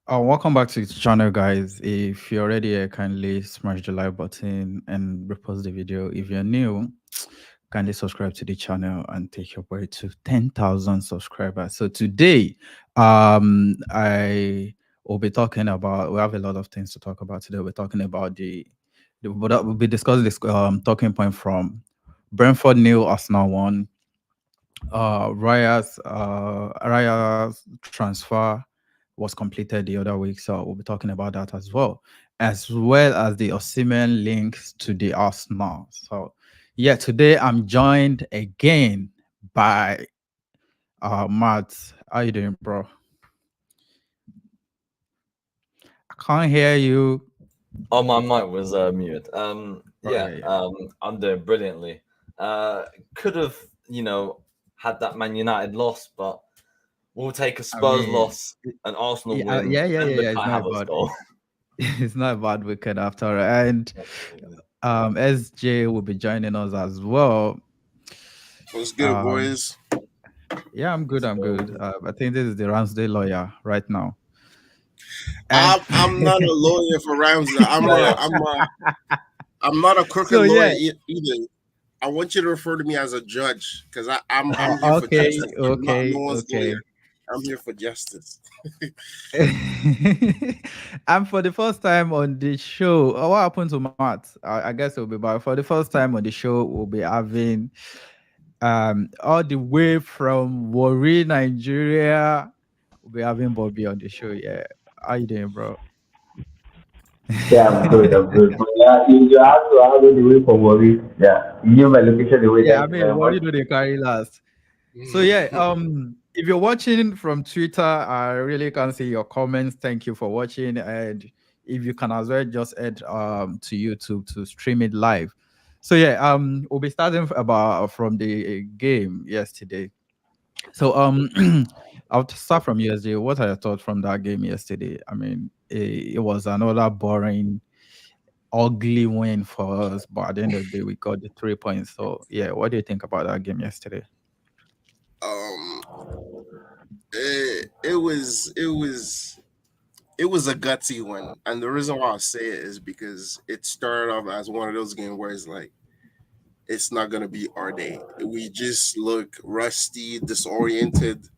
Welcome back to the channel, guys. If you're already here, kindly smash the like button and repost the video. If you're new, kindly subscribe to the channel and take your way to 10,000 subscribers. So today, I will be talking about. We have a lot of things to talk about today. We're talking about but we'll be discussing this talking point from Brentford nil, Arsenal 1, Raya's transfer was completed the other week, so we'll be talking about that as well as the Osimhen links to the Arsenal. So, yeah, today I'm joined again by Matt. How you doing, bro? I can't hear you. Oh, my mic was muted. Oh yeah, yeah. I'm doing brilliantly. Could have, had that Man United loss, but we'll take a I Spurs mean, loss, an Arsenal yeah, win, yeah, yeah, and yeah, the yeah. It's Kai not Havertz about goal. it's not a bad weekend after all. And SJ will be joining us as well. What's good, Um, boys? yeah, I'm good. I'm good. I think this is the Ramsday lawyer right now. And I'm not a lawyer for Ramsey. Yeah, I'm not a crooked so lawyer yeah, either. I want you to refer to me as a judge because I'm here for okay, justice. I'm not no okay, one's lawyer. okay. I'm here for justice. And for the first time on the show, what happened to Matt? I guess it'll be back. For the first time on the show, we'll be having all the way from Warri, Nigeria. We'll be having Bobby on the show. Yeah. How you doing, bro? Yeah, I'm good. I'm good. But yeah, you have to have it away from worry. Yeah, you give my location away. Yeah, I Thank you mean, very what much. do they carry last? So yeah, if you're watching from Twitter, I really can see your comments. Thank you for watching, and if you can as well just add to YouTube to stream it live. So yeah, we'll be starting about from the game yesterday. So I'll start from yesterday. What are your thoughts from that game yesterday? I mean, it was another boring, ugly win for us, but at the end of the day, we got the 3 points. So yeah, what do you think about that game yesterday? um, it was a gutsy one, and the reason why I say it is because it started off as one of those games where it's like it's not gonna be our day. We just look rusty, disoriented.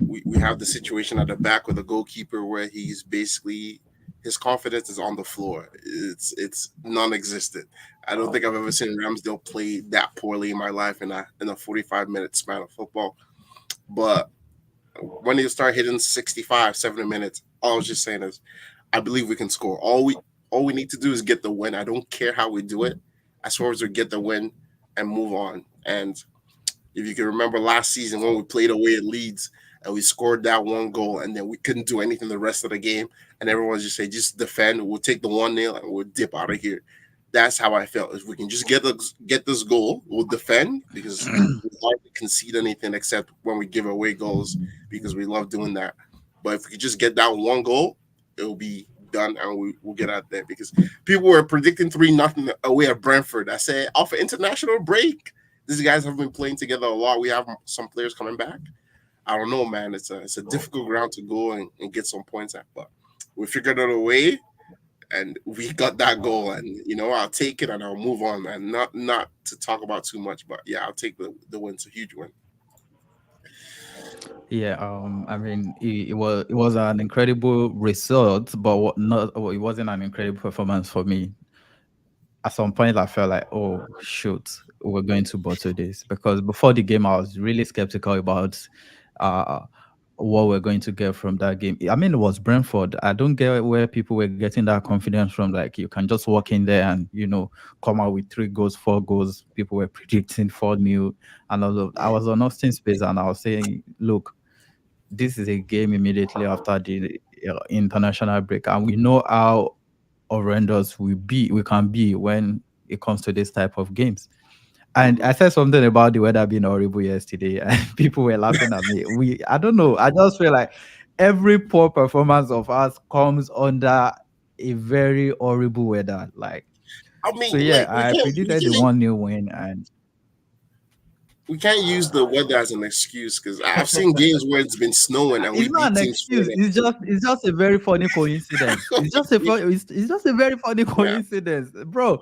We have the situation at the back with the goalkeeper where he's basically his confidence is on the floor. It's non-existent. I don't think I've ever seen Ramsdale play that poorly in my life in a 45-minute span of football. But when you start hitting 65, 70 minutes, all I was just saying is I believe we can score. All we need to do is get the win. I don't care how we do it, as far as we get the win and move on. And if you can remember last season when we played away at Leeds and we scored that one goal and then we couldn't do anything the rest of the game, and everyone just say, just defend, we'll take the 1-0 and we'll dip out of here. That's how I felt. If we can just get this goal, we'll defend because we hardly concede anything except when we give away goals because we love doing that. But if we could just get that one goal, it'll be done and we'll get out there because people were predicting 3-0 away at Brentford. I said, off an international break, these guys have been playing together a lot. We have some players coming back. I don't know, man. It's a difficult ground to go and get some points at, but we figured out a way, and we got that goal. And I'll take it and I'll move on, man. Not to talk about too much, but yeah, I'll take the win. It's a huge win. Yeah, I mean, it was an incredible result, but it wasn't an incredible performance for me. At some point, I felt like, oh shoot, we're going to bottle this because before the game, I was really skeptical about uh what we're going to get from that game. I mean, it was Brentford. I don't get where people were getting that confidence from. Like, you can just walk in there and come out with 3 goals, 4 goals. People were predicting 4-0 and all of. I was on Austin Space and I was saying, look, this is a game immediately after the international break, and we know how horrendous we can be when it comes to this type of games. And I said something about the weather being horrible yesterday, and people were laughing at me. I don't know. I just feel like every poor performance of us comes under a very horrible weather. Like, I so mean, yeah, like we I can't we predicted the can't 1-0 win, and we can't use the weather as an excuse because I've seen games where it's been snowing and we It's not beat an teams excuse. 4-0. It's just a very funny coincidence. It's just a very funny Yeah. coincidence, bro.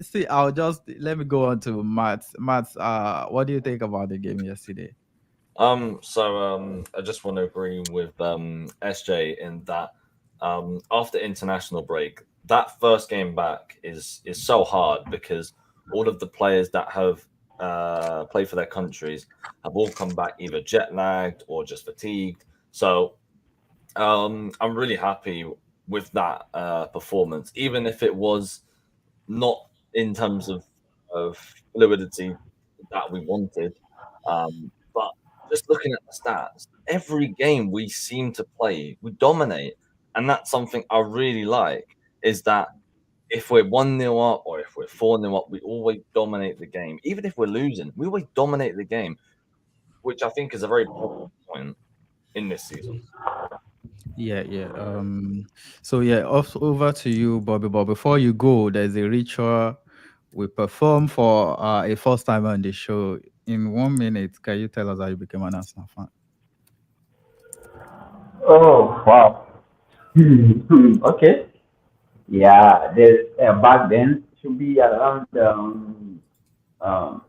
See, I'll just let me go on to Matt. Matt, what do you think about the game yesterday? I just want to agree with SJ in that after international break, that first game back is so hard because all of the players that have played for their countries have all come back either jet lagged or just fatigued. So I'm really happy with that performance, even if it was not in terms of fluidity that we wanted. But just looking at the stats, every game we seem to play, we dominate. And that's something I really like is that if we're 1-0 up or if we're 4-0 up, we always dominate the game. Even if we're losing, we always dominate the game, which I think is a very positive point in this season. Yeah, yeah. So yeah, over to you, Bobby. But before you go, there's a ritual we perform for a first time on the show. In 1 minute, can you tell us how you became an Arsenal fan? Oh wow. Okay. Yeah, there's back then should be around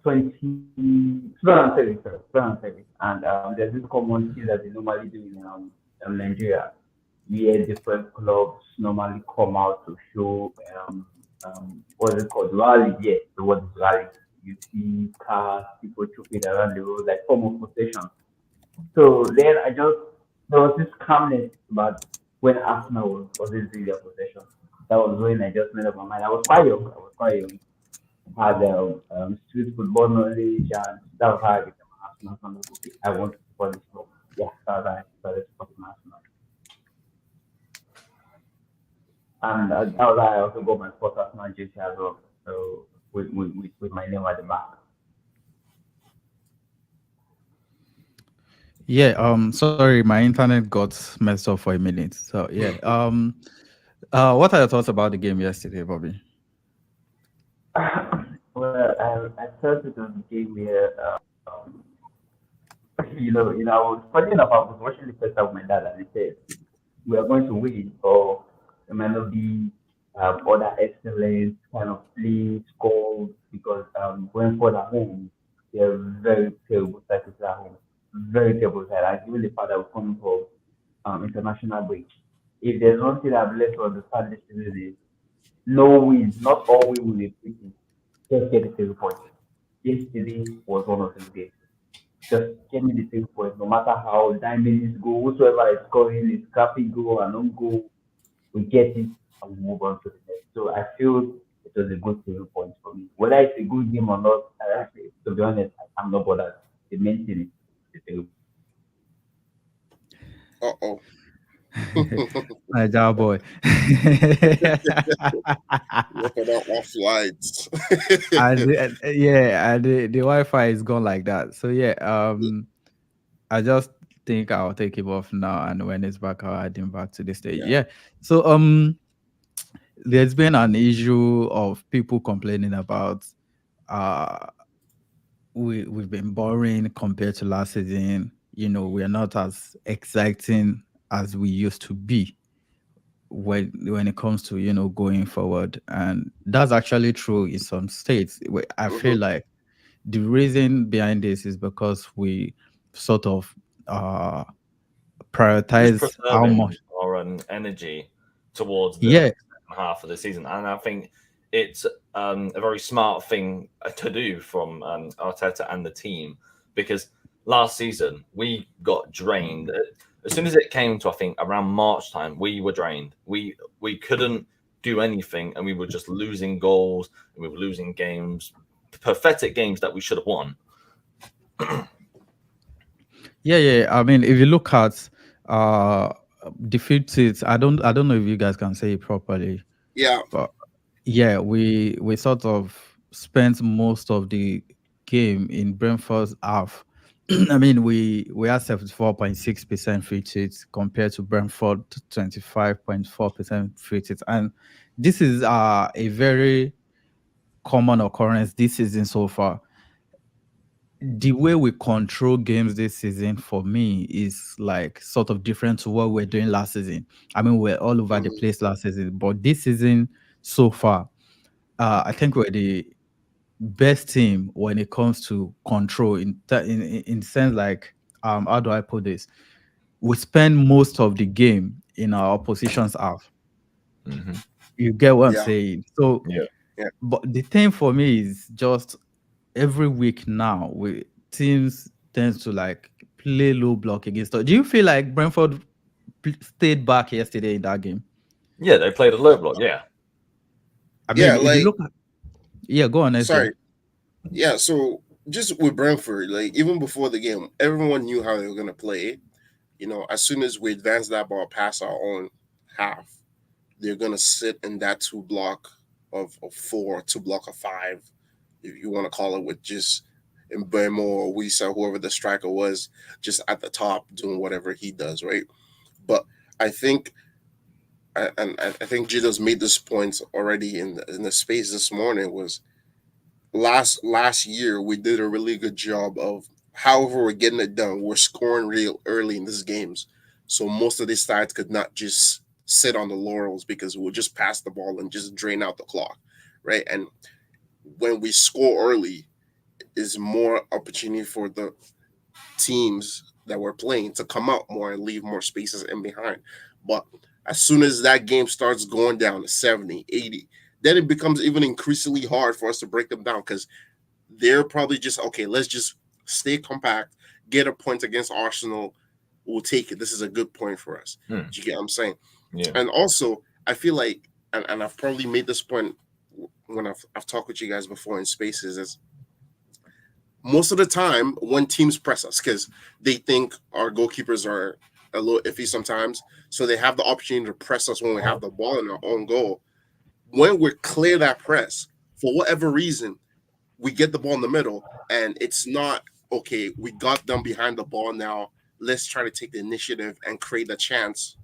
20 2030, sorry, 2030. And there's this common thing that they normally do in Nigeria, where different clubs normally come out to show what's it called, rally. Yeah, the word is rally. You see cars, people trooping around the road like form of procession. So then there was this calmness about when Arsenal wasn't in their possession. That was when I just made up my mind. I was quite young. I was quite young. Had street football knowledge, and that was how I became an Arsenal fan. Like, okay, I want to support this club. Yeah, that was how I started supporting Arsenal. And that was how I also got my first Arsenal jersey as well. So with my name at the back. Yeah, sorry, my internet got messed up for a minute. So yeah. What are your thoughts about the game yesterday, Bobby? Well, I felt it on the game where I was funny enough. I was watching the first half with my dad, and he said we are going to win, or it might not be other excellent kind of play score because Brentford at home, they're very terrible side to play at home, very terrible side. And given the fact that we're coming for international break, if there's one thing I've learned to understand this season is no win, not all win will be pretty. Just get the 3 points. Yesterday was one of those days. Just get me the 3 points, no matter how 9 minutes go, whosoever is scoring is crappy goal and on goal, we get it and we move on to the next. So I feel it was a good 3 points for me. Whether it's a good game or not, to be honest, I'm not bothered. The main thing is the 3 points. Uh-oh. My job boy. Look at that off lights. Yeah, and the Wi-Fi is gone like that. So yeah, I just think I'll take him off now, and when it's back, I'll add him back to the stage. Yeah. Yeah. So there's been an issue of people complaining about uh we've been boring compared to last season. We are not as exciting as we used to be when it comes to going forward, and that's actually true in some states. I feel Mhm. like the reason behind this is because we sort of uh Just prioritize how preserving much. our energy towards the Yeah, second half of the season, and I think it's a very smart thing to do from Arteta and the team because last season we got drained. As soon as it came to I think around March time, we were drained. We couldn't do anything, and we were just losing goals, and we were losing games, pathetic games that we should have won. yeah. I mean, if you look at uh defeated, I don't know if you guys can say it properly, Yeah. but yeah, we sort of spent most of the game in Brentford's half. I mean, we had 74.6% free hits compared to Brentford 25.4% free hits, and this is a very common occurrence this season so far. the way we control games this season for me is like sort of different to what we are doing last season. I mean, we're all over the Mhm. place last season, but this season so far, I think we're the best team when it comes to control in sense like how do I put this? We spend most of the game in our opposition's half. Hmm. You get what I'm Yeah, saying? So, Yeah. yeah, but the thing for me is just every week now, we teams tends to like play low block against us. Do you feel like Brentford stayed back yesterday in that game? Yeah, they played a low block. Yeah. I yeah. mean, if you Like, look at yeah, go on, SJ. sorry. Yeah. So just with Brentford, like even before the game, everyone knew how they were gonna play. As soon as we advance that ball past our own half, they're gonna sit in that two block of four, two block of five, if you want to call it, with just Mbemo or Wisa, whoever the striker was, just at the top doing whatever he does, right? But I think, and I think Jido's made this point already in the space this morning, was last year we did a really good job of however we're getting it done. We're scoring real early in these games, so most of these sides could not just sit on the laurels because we'll just pass the ball and just drain out the clock, right? And when we score early, is more opportunity for the teams that we're playing to come out more and leave more spaces in behind. But as soon as that game starts going down to 70, 80, then it becomes even increasingly hard for us to break them down because they're probably just, okay, let's just stay compact, get a point against Arsenal. We'll take it. This is a good point for us. Hmm. Do you get what I'm saying? Yeah. And also, I feel like, and I've probably made this point when I've talked with you guys before in spaces, is most of the time when teams press us because they think our goalkeepers are a little iffy sometimes, so they have the opportunity to press us when we have the ball in our own goal. When we clear that press, for whatever reason, we get the ball in the middle, and it's not okay. We got them behind the ball now. Let's try to take the initiative and create a chance,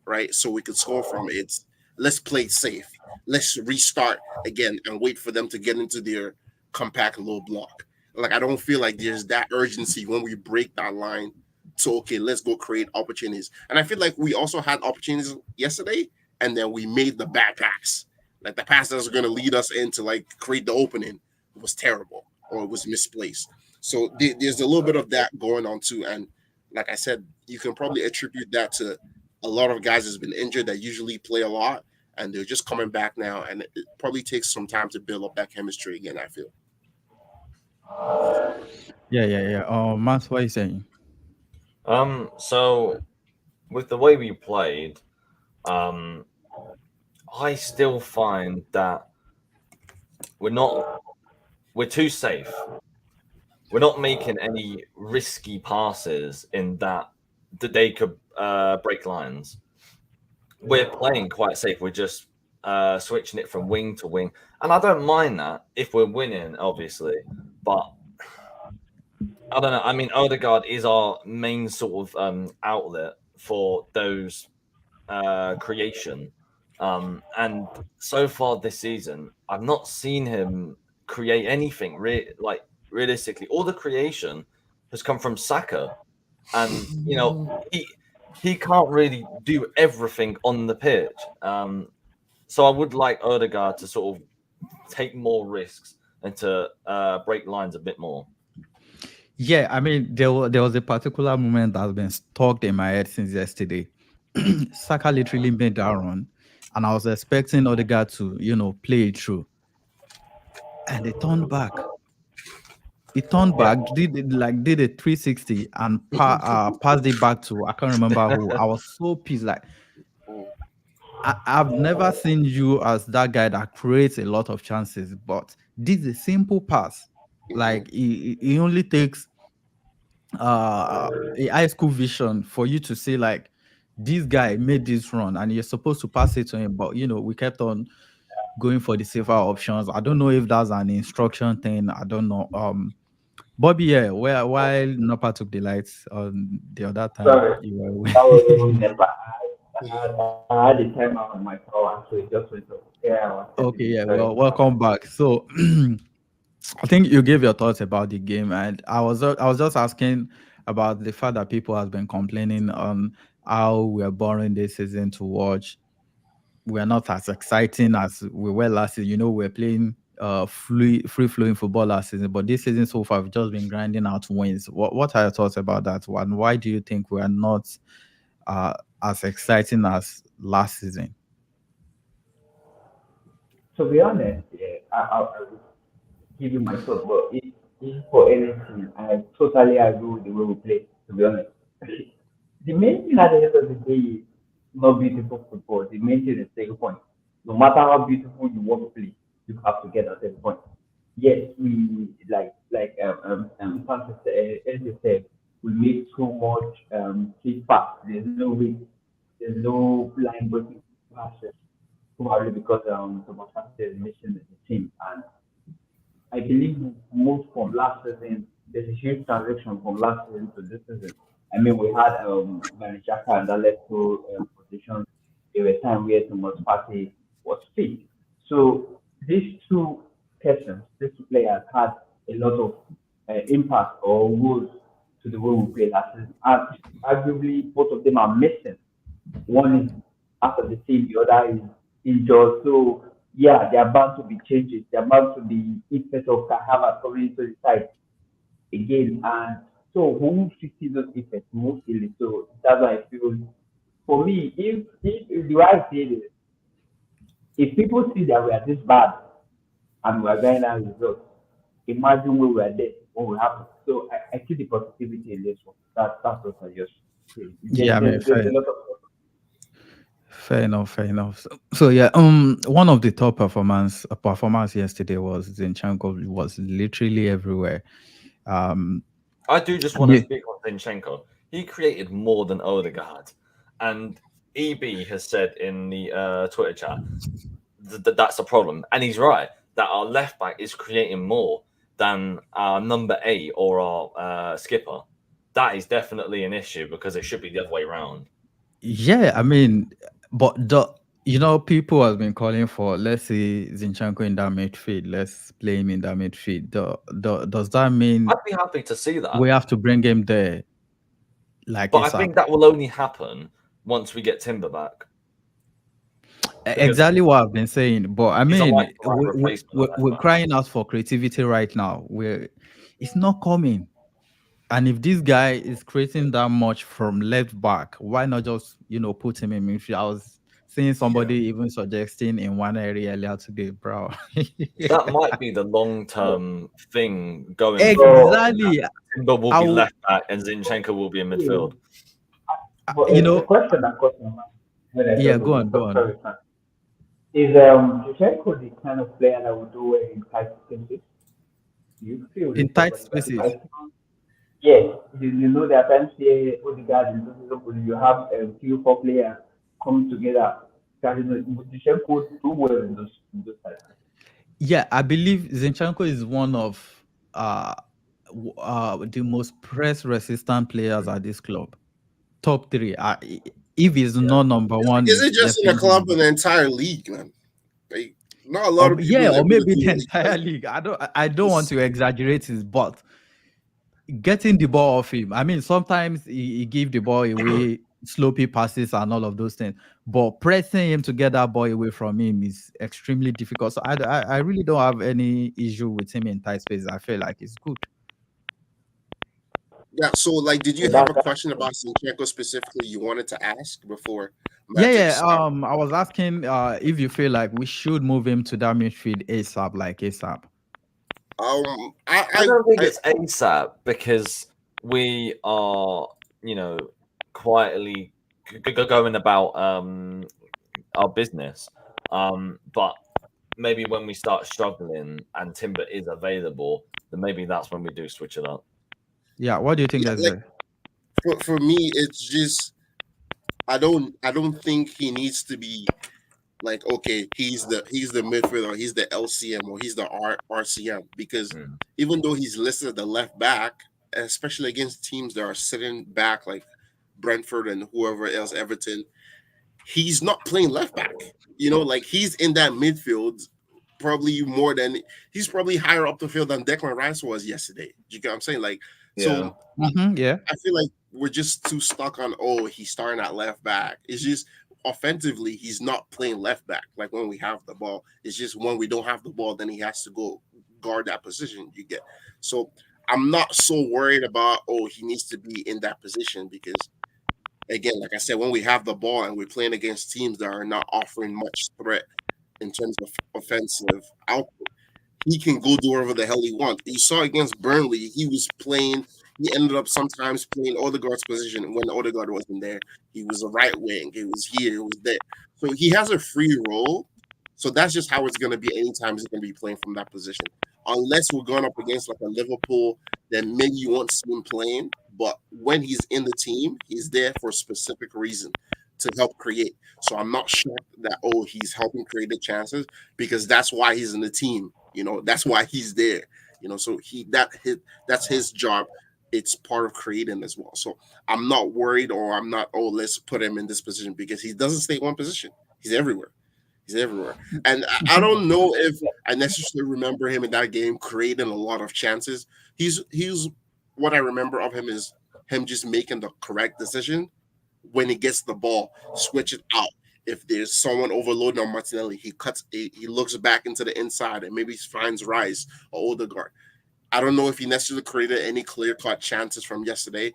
right? So we could score from it. It's let's play it safe. Let's restart again and wait for them to get into their compact low block. Like I don't feel like there's that urgency when we break that line. So okay, let's go create opportunities. And I feel like we also had opportunities yesterday, and then we made the bad pass. Like the pass that was going to lead us in to like create the opening was terrible or it was misplaced. So there's a little bit of that going on too. And like I said, you can probably attribute that to a lot of guys that's been injured that usually play a lot, and they're just coming back now, and it probably takes some time to build up that chemistry again. I feel. Yeah, yeah, yeah. Max, what are you saying? So with the way we played, um, I still find that we're not we're too safe. We're not making any risky passes in that they could break lines. We're playing quite safe. We're just switching it from wing to wing, and I don't mind that if we're winning, obviously. But I don't know. I mean, Odegaard is our main sort of outlet for those creation. And so far this season, I've not seen him create anything like realistically. All the creation has come from Saka, and he can't really do everything on the pitch. So I would like Odegaard to sort of take more risks and to break lines a bit more. Yeah, I mean, there was a particular moment that's been stuck in my head since yesterday. Saka literally made that run, and I was expecting Odegaard to, play it through, and they turned back. He turned Yeah. back, did a 360 and passed it back to I can't remember who. I was so pissed. Like I've never seen you as that guy that creates a lot of chances, but this is a simple pass. Mhm. Like he only takes a high school vision for you to see like this guy made this run and you're supposed to pass it to him, but we kept on going for the safer options. I don't know if that's an instruction thing. I don't know. Bobby, yeah, while Napa took the lights on the other time, Sorry, you were away. that was even never. I had a timer on my power, so it just went off. Yeah, I was Okay, saying, yeah, sorry. well, welcome back. So I think you gave your thoughts about the game, and I was just asking about the fact that people has been complaining on how we are boring this season to watch. We are not as exciting as we were last season. You know, we're playing free flowing football last season, but this season so far we've just been grinding out wins. What are your thoughts about that one? Why do you think we are not uh as exciting as last season? To be honest, yeah, I will give you my thought, but if for anything, I totally agree with the way we play. To be honest, the main thing at the end of the day is not beautiful football. The main thing is take point. No matter how beautiful you want to play, you have to get at that point. Yes, we Francis said, we make too much cheap pass. There's no way, there's no line breaking passes. Probably because Thomas Partey is missing the team, and I believe we moved from last season. There's a huge transition from last season to this season. I mean, we had Granit Xhaka and that left two positions. There were times where Thomas Partey was fit. So these two persons, these two players had a lot of impact or rules to the way we play last season. And arguably, both of them are missing. One is out of the team, the other is injured. So yeah, there are bound to be changes. There are bound to be effects of Havertz coming into the side again. And so who will see those effects mostly? So that's why I feel for me, if the way I say this, if people see that we are this bad and we are getting our results, imagine where we were there, what will happen. So I see the positivity in this one. That's what I just say. Yeah, I mean, There's a lot of fair enough, fair enough. So yeah, one of the top performance yesterday was Zinchenko was literally everywhere. Um, I do just want to yeah, speak on Zinchenko. He created more than Odegaard, and EB has said in the Twitter chat that that's a problem, and he's right. That our left back is creating more than our number 8 or our skipper. That is definitely an issue because it should be the other way around. yeah, I mean, but people have been calling for, let's say, Zinchenko in that midfield. Let's play him in that midfield. Does that mean I'd be happy to see that, we have to bring him there like but I ASAP? think that will only happen once we get Timber back because Exactly what I've been saying. But I he's a mean, like replacement at left we're back. crying out for creativity right now. It's not coming. And if this guy is creating that much from left back, why not just put him in midfield? I was seeing Yeah. somebody even suggesting in one area earlier today, bro. That might be the long term thing going forward. so In that Exactly. Timber will I be will, left back and Zinchenko will be in midfield. but the you know, question that caught my mind when I yeah, thought go of this, on, go on. sorry, Frank, is Zinchenko the kind of player that would do well in tight spaces? Do you feel In he's tight somebody that I spaces. feel, yes, you know there are times here Odegaard in this season, you have a few four players come together. Zinchenko do well in those tight spaces. Yeah, I believe Zinchenko is one of the most press resistant players at this club. Top three. If he's Yeah. not number one, Is it is just in the definitely club number in the two. entire league, man? Like, not a lot Or of people yeah, in the or maybe the Brazilian league. entire Like, league. I don't want it's, to exaggerate his, but getting the ball off him. I mean, sometimes he give the ball away, sloppy passes and all of those things. But pressing him to get that ball away from him is extremely difficult. So I really don't have any issue with him in tight space. I feel like it's good. yeah. So, like, did So you have a that's question about Zinchenko specifically you wanted to ask before Yeah, Magic yeah. start? I was asking if you feel like we should move him to that midfield ASAP, like ASAP. Um, I don't think I it's ASAP because we are, quietly going about our business. But maybe when we start struggling and Timber is available, then maybe that's when we do switch it up. Yeah, what do you think, yeah, like SJ? for me, it's just I don't think he needs to be like, okay, he's the midfielder, he's the LCM, or he's the RCM, because Mm. even though he's listed as the left back, especially against teams that are sitting back like Brentford and whoever else, Everton, he's not playing left back. Like he's in that midfield probably more than he's probably higher up the field than Declan Rice was yesterday. You get what I'm saying? Like, Yeah. so Yeah. I feel like we're just too stuck on he's starting at left back. It's just offensively he's not playing left back like when we have the ball. It's just when we don't have the ball, then he has to go guard that position. You get so I'm not so worried about he needs to be in that position because again, like I said, when we have the ball and we're playing against teams that are not offering much threat in terms of offensive output, he can go do whatever the hell he wants. You saw against Burnley, he was playing. He ended up sometimes playing Odegaard's position when Odegaard wasn't there. He was a right wing. He was here. He was there. So he has a free role. So that's just how it's going to be anytime he's going to be playing from that position. Unless we're going up against like a Liverpool, then maybe you won't see him playing. But when he's in the team, he's there for a specific reason to help create. So I'm not shocked that he's helping create the chances because that's why he's in the team. That's why he's there. So that's his job. It's part of creating as well. So I'm not worried or I'm not, let's put him in this position because he doesn't stay in one position. He's everywhere. He's everywhere. And I don't know if I necessarily remember him in that game creating a lot of chances. He's what I remember of him is him just making the correct decision when he gets the ball, switch it out. If there's someone overloading on Martinelli, he looks back into the inside and maybe finds Rice or Odegaard. I don't know if he necessarily created any clear-cut chances from yesterday.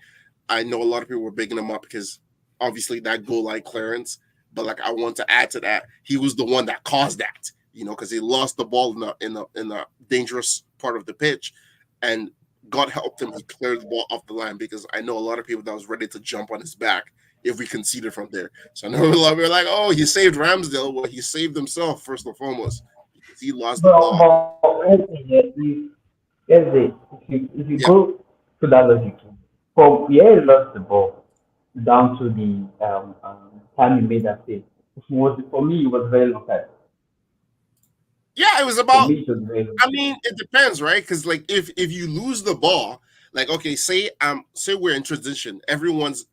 I know a lot of people were bigging him up because obviously that goal line clearance. But like I want to add to that, he was the one that caused that, because he lost the ball in the dangerous part of the pitch, and God helped him. He cleared the ball off the line because I know a lot of people that was ready to jump on his back if we conceded from there. So I know a lot of people are like, oh, he saved Ramsdale. Well, he saved himself first and foremost because he lost the ball. If you go to that logic, from where he lost the ball down to the time he made that save, for me, it was very long time. Yeah, it was For about. me, it was very long I time. mean, it depends, right? Because like if you lose the ball, like okay, say we're in transition,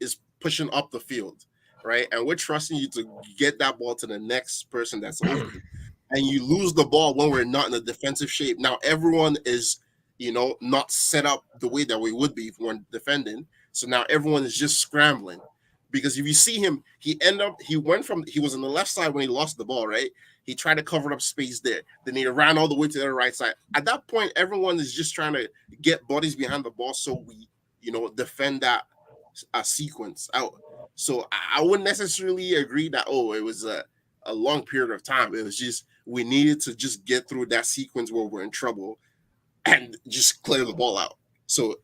is pushing up the field, right? And we're trusting you to get that ball to the next person that's open. And you lose the ball when we're not in a defensive shape. Now everyone is, not set up the way that we would be if we weren't defending. So now everyone is just scrambling. Because if you see him, he was on the left side when he lost the ball, right? He tried to cover up space there. Then he ran all the way to the right side. At that point, everyone is just trying to get bodies behind the ball so we, defend that sequence out. So I wouldn't necessarily agree that, it was a long period of time. It was just we needed to just get through that sequence where we're in trouble and just clear the ball out. So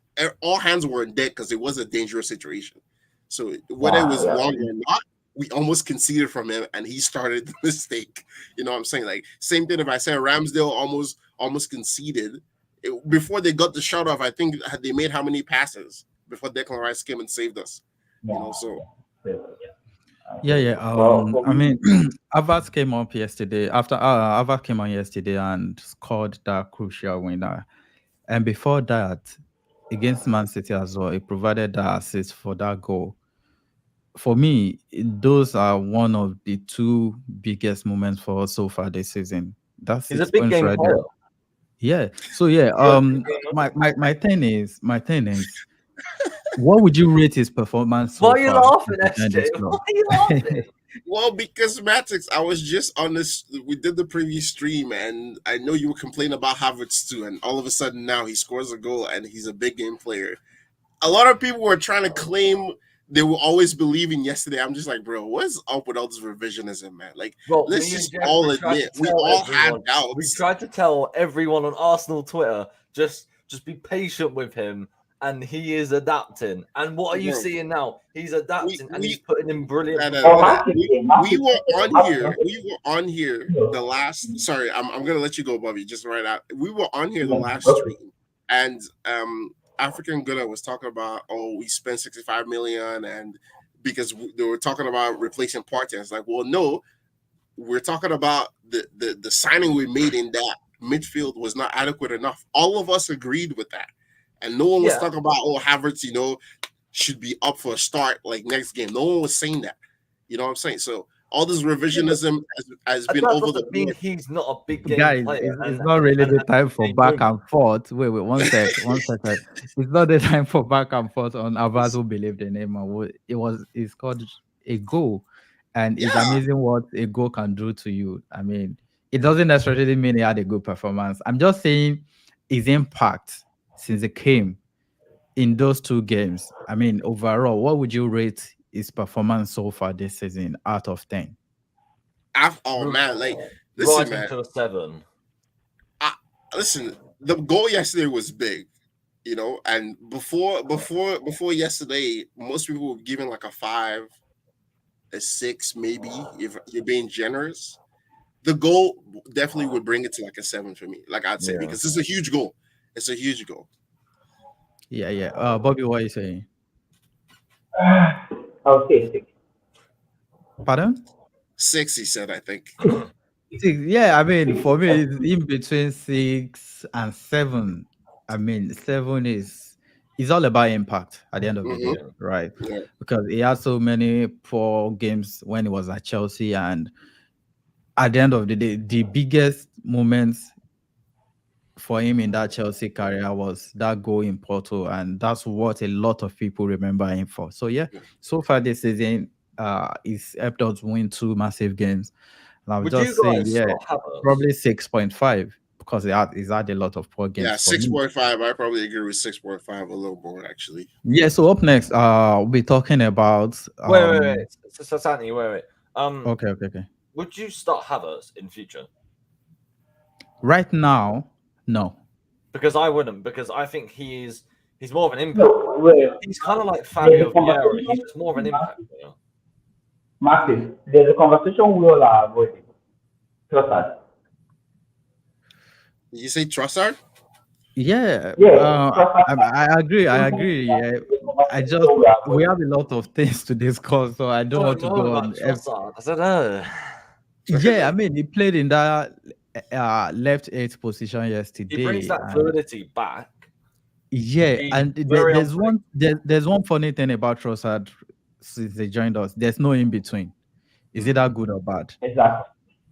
all hands were in deck because it was a dangerous situation. So whether it was Yeah. long or not, we almost conceded from him, and he started the mistake. You know what I'm saying? Like same thing. If I said Ramsdale almost conceded before they got the shot off, I think they made how many passes before Declan Rice came and saved us. So Yeah. Well, for I me, mean, Havertz came up yesterday after Havertz came on yesterday and scored that crucial winner. And before that, against Man City as well, he provided the assist for that goal. For me, those are one of the two biggest moments for us so far this season. That's He's a 6 big points game right player. there. Yeah. So yeah, Yeah. my thing is what would you rate his performance Why so are you far laughing, with the SJ? club? Why are you laughing? well, because Matix, I was just on this. We did the previous stream, and I know you were complaining about Havertz too. And all of a sudden now he scores a goal, and he's a big game player. A lot of people were trying to claim they were always believing yesterday. I'm just like, bro, what's up with all this revisionism, man? Like, Well, let's me and just Jeff, all we tried admit to we tell all have everyone. We doubts. tried to tell everyone on Arsenal Twitter, just be patient with him, and he is adapting. And what are you Bro, seeing now? He's adapting, and we he's putting in brilliant. we were on here the last. Sorry, I'm gonna let you go, Bobby. Just right out. We were on here the last stream, and African Gooder was talking about we spent 65 million, and because they were talking about replacing Partey. It's like, well, no, we're talking about the signing we made in that midfield was not adequate enough. All of us agreed with that, and no one was talking about Havertz, should be up for a start like next game. No one was saying that. You know what I'm saying? So all this revisionism has And been that over the doesn't mean board. he's not a big game Guys, player. it's And not really the time for game back winner. and forth. Wait, one sec, one second. It's not the time for back and forth on Havertz who believed in him. And it's called a goal, and it's Yeah, amazing what a goal can do to you. I mean, it doesn't necessarily mean he had a good performance. I'm just saying his impact since it came in those two games. I mean, overall, what would you rate his performance so far this season out of 10? oh man, like listen, Right man. into a 7. Listen, the goal yesterday was big, and before yesterday, most people were giving like a 5, a 6, maybe if you're being generous. The goal definitely would bring it to like a 7 for me, like I'd say, Yeah. because it's a huge goal. It's a huge goal. Yeah. Bobby, what are you saying? I'll say 6. Pardon? 6, he said, I think. Yeah, I mean, for me, it's in between 6 and 7. I mean, 7 is all about impact at the end of the day, right? Yeah. Because he had so many poor games when he was at Chelsea, and at the end of the day, the biggest moments for him in that Chelsea career was that goal in Porto, and that's what a lot of people remember him for. So yeah, so far this season, he's helped us win 2 massive games. And I would Would just you say, guys yeah, start Havertz? probably 6.5 because he's had a lot of poor games. Yeah, for me. 6.5. I probably agree with 6.5 a little more, actually. Yeah, so up next, we'll be talking about. Wait. So Santi, wait. Okay. Would you start Havertz in future? Right now, no. Because I wouldn't. Because I think he's more of an impact. No, wait. He's kind of like Fabio Vieira. He's just more of an impact player. Martin, there's a conversation we all are avoiding. Trust us. You say Trossard? Yeah, Trossard. I agree. Yeah, we have a lot of things to discuss, so I don't want to go on. I said, oh. Yeah, I mean, he played in that left 8 position yesterday. He brings that fluidity back. Yeah, He's and very there's one funny thing about Trossard since they joined us. There's no in between. Is it that good or bad? Exactly.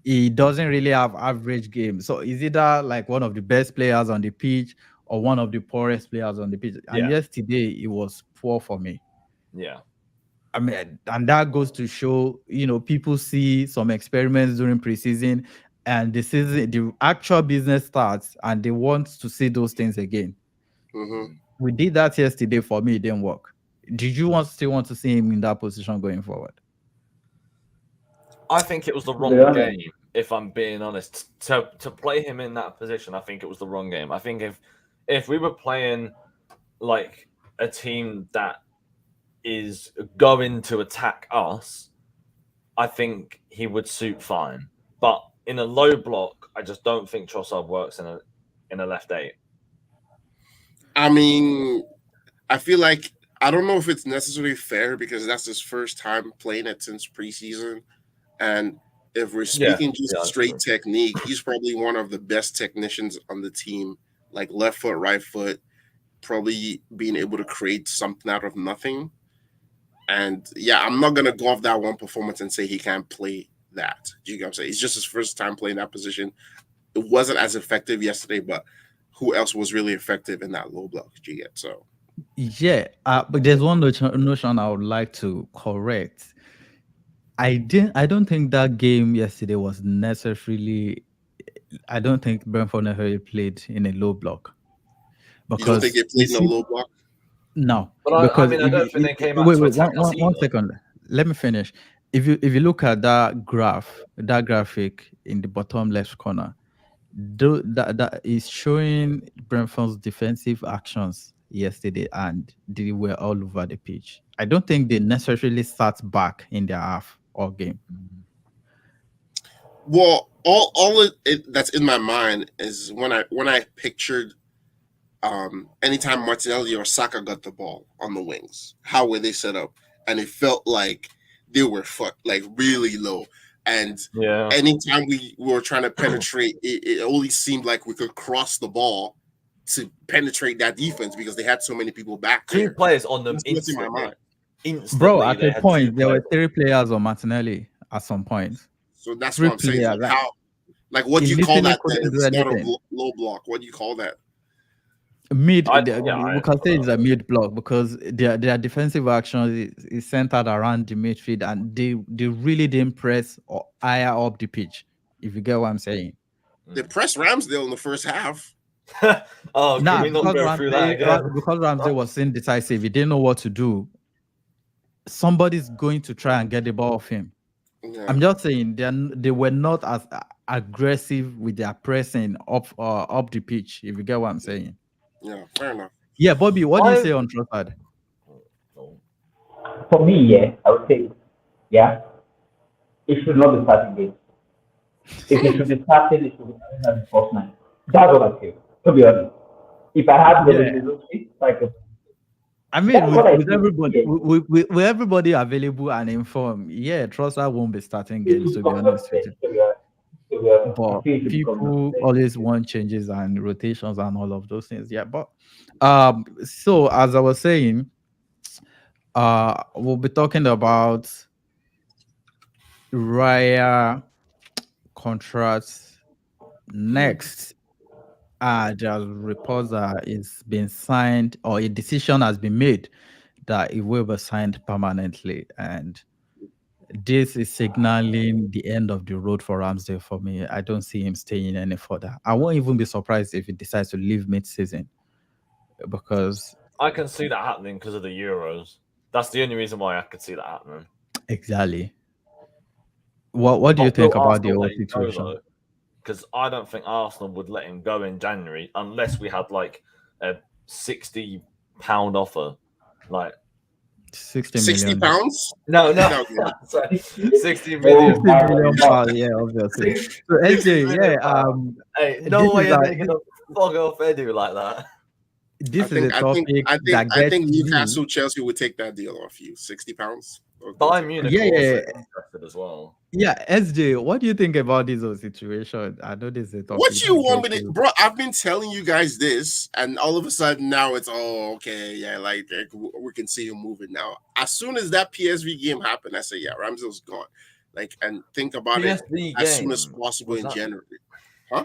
He doesn't really have average games. So is either like one of the best players on the pitch or one of the poorest players on the pitch. And yesterday it was poor for me. Yeah. I mean, and that goes to show, people see some experiments during preseason and the actual business starts and they want to see those things again. Mm-hmm. We did that yesterday. For me, it didn't work. Did you still want to see him in that position going forward? I think it was the wrong game, if I'm being honest. To play him in that position, I think it was the wrong game. I think if we were playing like a team that is going to attack us, I think he would suit fine. But in a low block, I just don't think Trossard works in a left 8. I mean, I feel like I don't know if it's necessarily fair because that's his first time playing it since preseason. And if we're speaking straight technique, he's probably one of the best technicians on the team, like left foot, right foot, probably being able to create something out of nothing. And yeah, I'm not going to go off that one performance and say he can't play that. Do you get what I'm saying? It's just his first time playing that position. It wasn't as effective yesterday, but who else was really effective in that low block? Do you get so? Yeah, but there's one notion I would like to correct. I don't think that game yesterday was necessarily. I don't think Brentford necessarily played in a low block. Because you don't think they played in a low block? No, but because I don't think they came out wait, to attack us one second. Let me finish. If you look at that graphic in the bottom left corner, that is showing Brentford's defensive actions yesterday, and they were all over the pitch. I don't think they necessarily sat back in their half all game. Well, all that's in my mind is when I pictured anytime Martinelli or Saka got the ball on the wings, how were they set up? And it felt like they were like really low. And anytime we were trying to penetrate, it only seemed like we could cross the ball to penetrate that defense because they had so many people back there. 2 players on them instantly. Bro, at a point, there were 3 players on Martinelli at some point. So that's Three what I'm saying. players. Like how, like what He do you call literally that then? couldn't do It's not a anything. low block. What do you call that? Mid, Yeah, we can say it's a mid block because their defensive action is centered around the midfield, and they really didn't press or higher up the pitch. If you get what I'm saying. They pressed Ramsdale in the first half. Oh, can Nah, we not go through that again? Because Ramsey was indecisive, he didn't know what to do. Somebody's going to try and get the ball off him. Yeah. I'm just saying they were not as aggressive with their pressing up the pitch. If you get what I'm saying. Yeah, fair enough. Yeah, Bobby, what do you say on Trossard? For me, yeah, I would say, yeah, it should not be starting games. If it should be starting, it should be starting as the first night. That's what I feel, to be honest. If I had availability, like I mean, that's what I with feel. everybody, Yeah. with everybody available and informed, yeah, Trossard won't be starting It games, should to be become honest with you. to be honest. To be honest. I But feel it should become people nonsense. always want changes and rotations and all of those things. Yeah, but so as I was saying, we'll be talking about Raya contracts next. There's reports that it's been signed or a decision has been made that it will be signed permanently, and this is signaling the end of the road for Ramsdale for me. I don't see him staying any further. I won't even be surprised if he decides to leave mid-season because I can see that happening because of the Euros. That's the only reason why I could see that happening. exactly. What do you think about the whole situation? Because I don't think Arsenal would let him go in January unless we had like a £60 offer. Like 60 60 million. pounds? no, No. sorry, 60 million. 60 million pounds, yeah, obviously. So SJ, yeah, Hey, this no way is you're a- taking a fog off Edu like that. this is a topic that I gets think you. Newcastle, Chelsea would take that deal off you. £60. Bayern Munich Yeah, are also yeah. interested as well. Yeah, SJ, what do you think about this whole situation? I know this is a topic. What you that want me gets to, you. bro? I've been telling you guys this, and all of a sudden now it's okay, yeah, like we can see him moving now. As soon as that PSV game happened, I said, yeah, Ramsdale's gone. Like, and think about it PSV as soon as game, possible was in that- January. Huh?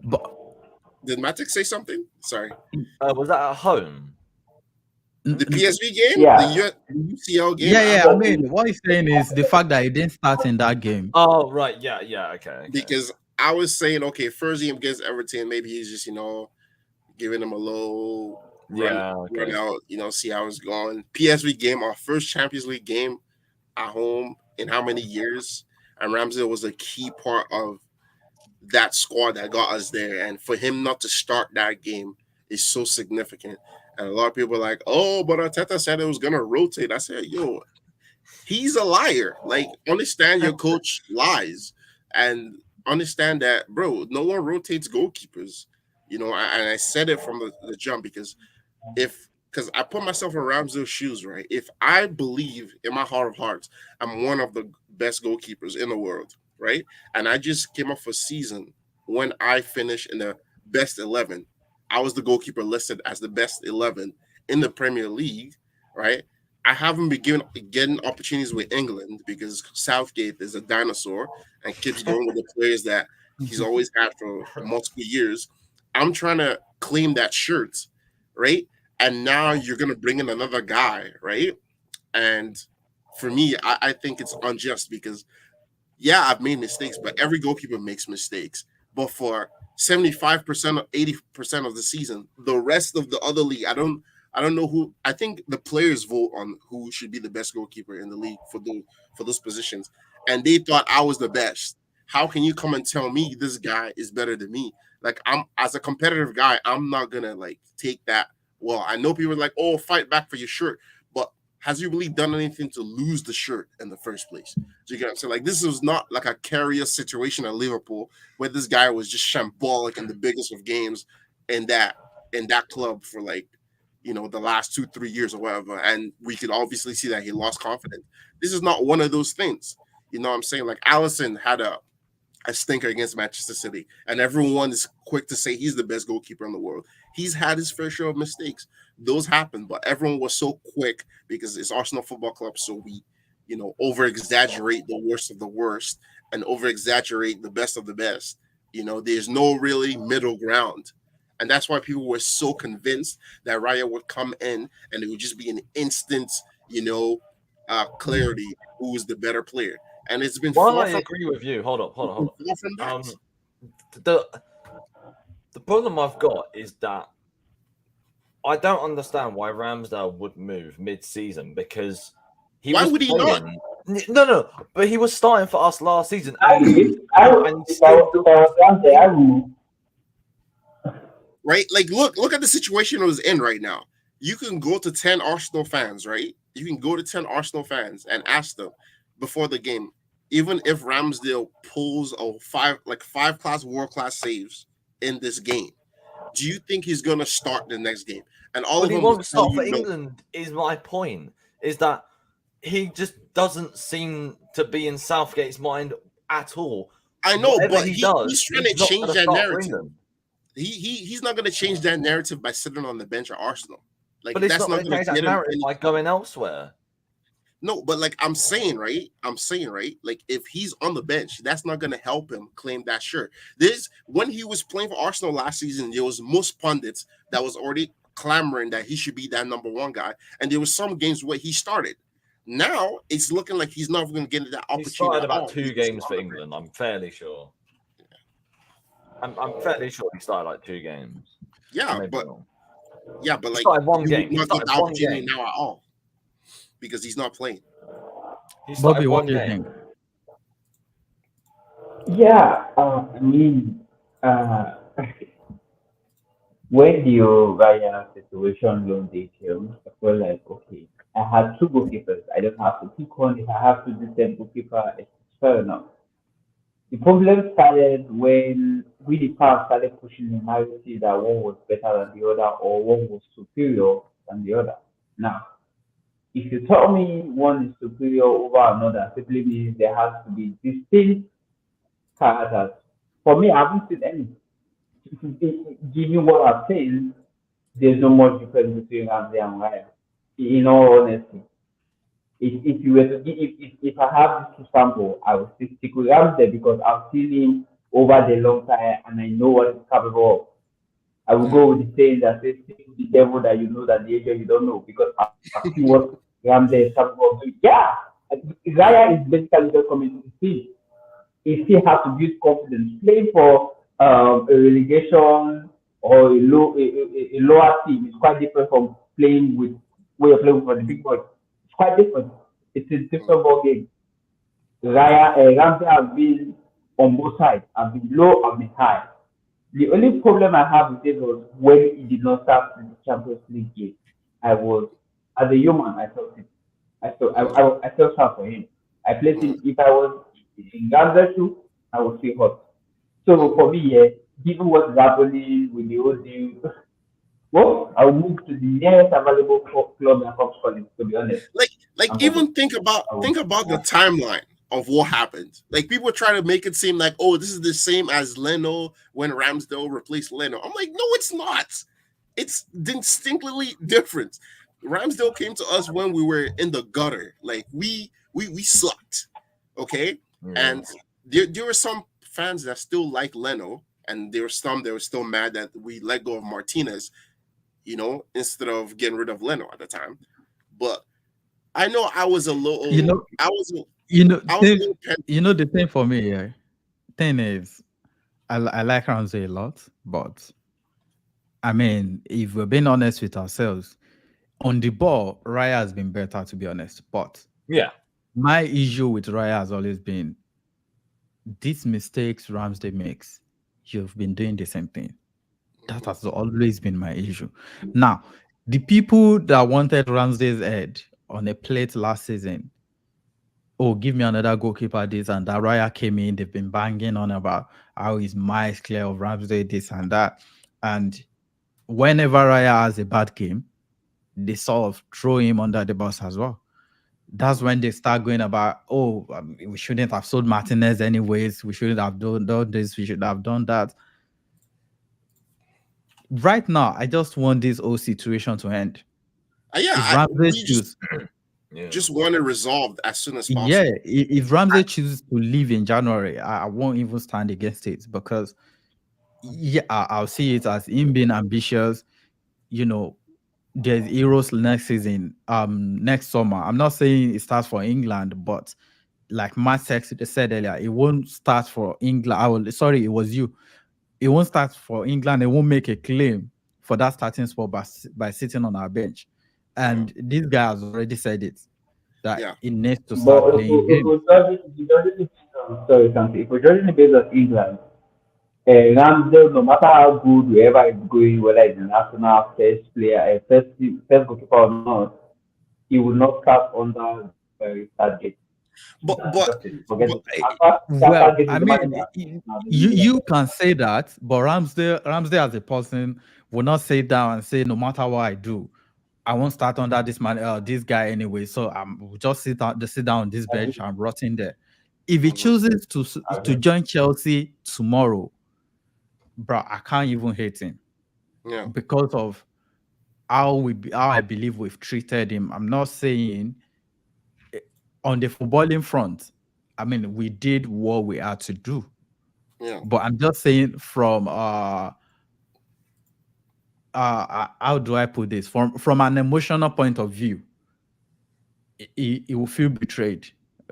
But Did Matic say something? Sorry. was that at home? The PSV game, Yeah. the UCL game. yeah. I mean, what he's saying is the fact that he didn't start in that game. Oh, right. Yeah, okay. Because I was saying, okay, first game against Everton, maybe he's just giving him a low run out, see how it's going. PSV game, our first Champions League game at home in how many years? And Ramsdale was a key part of that squad that got us there. And for him not to start that game is so significant. And a lot of people are like, oh, but Arteta said it was going to rotate. I said, yo, he's a liar. Like, understand your coach lies. And understand that, bro, no one rotates goalkeepers. And I said it from the jump because I put myself in Ramsdale's shoes, right? If I believe in my heart of hearts, I'm one of the best goalkeepers in the world, right? And I just came off a season when I finished in the best 11. I was the goalkeeper listed as the best 11 in the Premier League, right? I haven't been getting opportunities with England because Southgate is a dinosaur and keeps going with the players that he's always had for multiple years. I'm trying to claim that shirt, right? And now you're going to bring in another guy, right? And for me, I think it's unjust because, yeah, I've made mistakes, but every goalkeeper makes mistakes. But for 75% or 80% of the season, the rest of the other league, I don't know who. I think the players vote on who should be the best goalkeeper in the league for those positions, and they thought I was the best. How can you come and tell me this guy is better than me? Like, I'm, as a competitive guy, I'm not gonna take that. Well, I know people are like, oh, fight back for your shirt, but has you really done anything to lose the shirt in the first place? Do you get what I'm saying? Like, this was not like a carrier situation at Liverpool where this guy was just shambolic in the biggest of games in that club for the last 2-3 years or whatever. And we could obviously see that he lost confidence. This is not one of those things. You know what I'm saying? Like, Alisson had a stinker against Manchester City, and everyone is quick to say he's the best goalkeeper in the world. He's had his fair share of mistakes. Those happen, but everyone was so quick because it's Arsenal Football Club, so we over exaggerate the worst of the worst and over exaggerate the best of the best. There's no really middle ground. And that's why people were so convinced that Raya would come in and it would just be an instant, clarity who is the better player. And it's been While far I from, agree with you, hold up, hold on, it's been far hold from on. that. The problem I've got is that I don't understand why Ramsdale would move mid-season because he Why was would he not? playing. No, but he was starting for us last season, I, and if I, and if I, still if I was down there, I would. Right? Like, look at the situation it was in right now. You can go to 10 Arsenal fans, right? You can go to 10 Arsenal fans and ask them before the game, even if Ramsdale pulls five class world class saves in this game, do you think he's gonna start the next game? And all But of he them will won't tell start for you no. England. Is my point? Is that he just doesn't seem to be in Southgate's mind at all. I know, Whatever but he does, he's trying he's to not change going to that start for narrative. England. He's not gonna change that narrative by sitting on the bench at Arsenal. Like But it's that's not not going to gonna change that get him narrative any. by going elsewhere. No, but like I'm saying, right? Like if he's on the bench, that's not gonna help him claim that shirt. This when he was playing for Arsenal last season, there was most pundits that was already clamoring that he should be that number one guy, and there was some games where he started. Now it's looking like he's not going to get that He opportunity started at about all. two He's just games for on the bench. England. I'm fairly sure. I'm fairly sure he started like 2 games. Yeah, Maybe but not. like started one he game. would He not get started the one opportunity game. now at all because he's not playing. He started Bobby, what one do you game. think? Yeah, I mean, uh, when the Ryan situation don't detail, I feel like okay, I have two goalkeepers. I don't have to pick one. If I have to do same goalkeeper, it's fair enough. The problem started when we the fans started pushing the narrative that one was better than the other or one was superior than the other. Now, if you tell me one is superior over another, simply means there has to be distinct characters. For me, I haven't seen any. Given what I've seen, there's no much difference between Ramsey and Ryan. In all honesty, if you were to give, if I have this to sample, I would stick with Ramsey because I've seen him over the long time and I know what he's capable of. I will go with the saying that says, "Stick with the devil that you know that the angel you don't know," because I've seen what Ramsey is capable of doing. Yeah, Raya is basically just coming to the scene. He still has to build confidence. Playing for a relegation or a lower team is quite different from playing with where you're playing for the big boys. It's quite different. It's a different ball game. Ramsey has been on both sides. I've been low, I've been high. The only problem I have with it was when he did not start the Champions League game. I was, as a human, I felt it. I felt sorry for him. I placed him, if I was in Gaza too, I would feel hot. So for me, yeah, given what's happening with the whole deal, well, I'll move to the nearest available club that comes calling, to be honest. Like I'm moving. even think about the timeline of what happened. Like people try to make it seem like, oh, this is the same as Leno when Ramsdale replaced Leno. I'm like, no, it's not. It's distinctly different. Ramsdale came to us when we were in the gutter. Like we sucked. Okay. And there were some fans that still like Leno, and there were some that were still mad that we let go of Martinez, instead of getting rid of Leno at the time. But I know I was a little, You know, I was, you know, I was a little the thing for me, yeah, thing is, I like Ramsey a lot, but I mean, if we're being honest with ourselves, on the ball, Raya has been better, to be honest. But Yeah. my issue with Raya has always been these mistakes Ramsey makes. You've been doing the same thing. That has always been my issue. Now, the people that wanted Ramsey's head on a plate last season, oh, give me another goalkeeper, this and that. Raya came in, they've been banging on about how he's miles clear of Ramsey, this and that. And whenever Raya has a bad game, they sort of throw him under the bus as well. That's when they start going about, oh, we shouldn't have sold Martinez anyways. We shouldn't have done this. We should have done that. Right now, I just want this whole situation to end. yeah. If Ramsey choose, Yeah. Just want it resolved as soon as Yeah, possible. if Ramsey chooses to leave in January, I won't even stand against it because yeah, I'll see it as him being ambitious. You know, there's Euros next season, next summer. I'm not saying it starts for England, but like Matt said earlier, it won't start for England. Sorry, it was you. It won't start for England. It won't make a claim for that starting spot by sitting on our bench. And this guy has already said it that Yeah, it needs to start But playing if games. we judge it, if we judge it, sorry, Santi, if we're judging it based on England, Ramsdale, no matter how good whoever is going, whether it's a national first player, a first goalkeeper or not, he will not start under very target. but That's but just it. Forget but it. After that Well, target I is the mean, manager. Now they you do that. you can say that, but Ramsdale as a person will not sit down and say, no matter what I do, I won't start under this guy anyway. So I'm just sit down on this Agree. bench and rotting there. If he Mhm. chooses to Agree. join Chelsea tomorrow, bro, I can't even hate him yeah, because of how I believe we've treated him. I'm not saying on the footballing front. I mean, we did what we had to do, yeah, but I'm just saying from how do I put this? From an emotional point of view, he will feel betrayed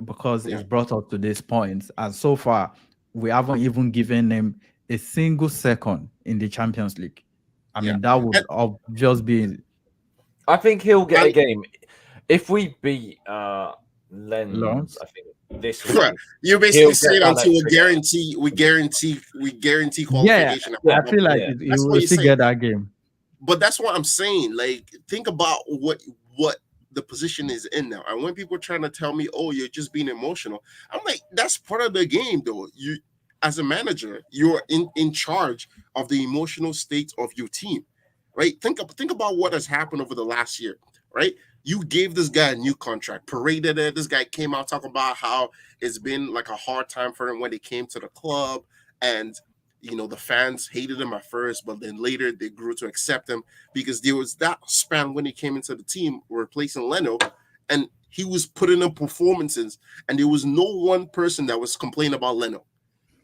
because yeah, it's brought us to this point, and so far we haven't even given him a single second in the Champions League. I yeah. mean, that would And, just be I think he'll get a and game if we beat Lens. loans. I think this bruh, week you're he'll basically get saying that until extra game. we guarantee Yeah, qualification at I football. feel like Yeah, he That's what will you're still saying. get that game. But that's what I'm saying. Like, think about what the position is in now. And when people are trying to tell me, "Oh, you're just being emotional," I'm like, that's part of the game, though. You, as a manager, you're in charge of the emotional state of your team, right? Think about what has happened over the last year, right? You gave this guy a new contract, paraded it. This guy came out talking about how it's been like a hard time for him when he came to the club, and the fans hated him at first, but then later they grew to accept him because there was that span when he came into the team replacing Leno, and he was putting in performances, and there was no one person that was complaining about Leno.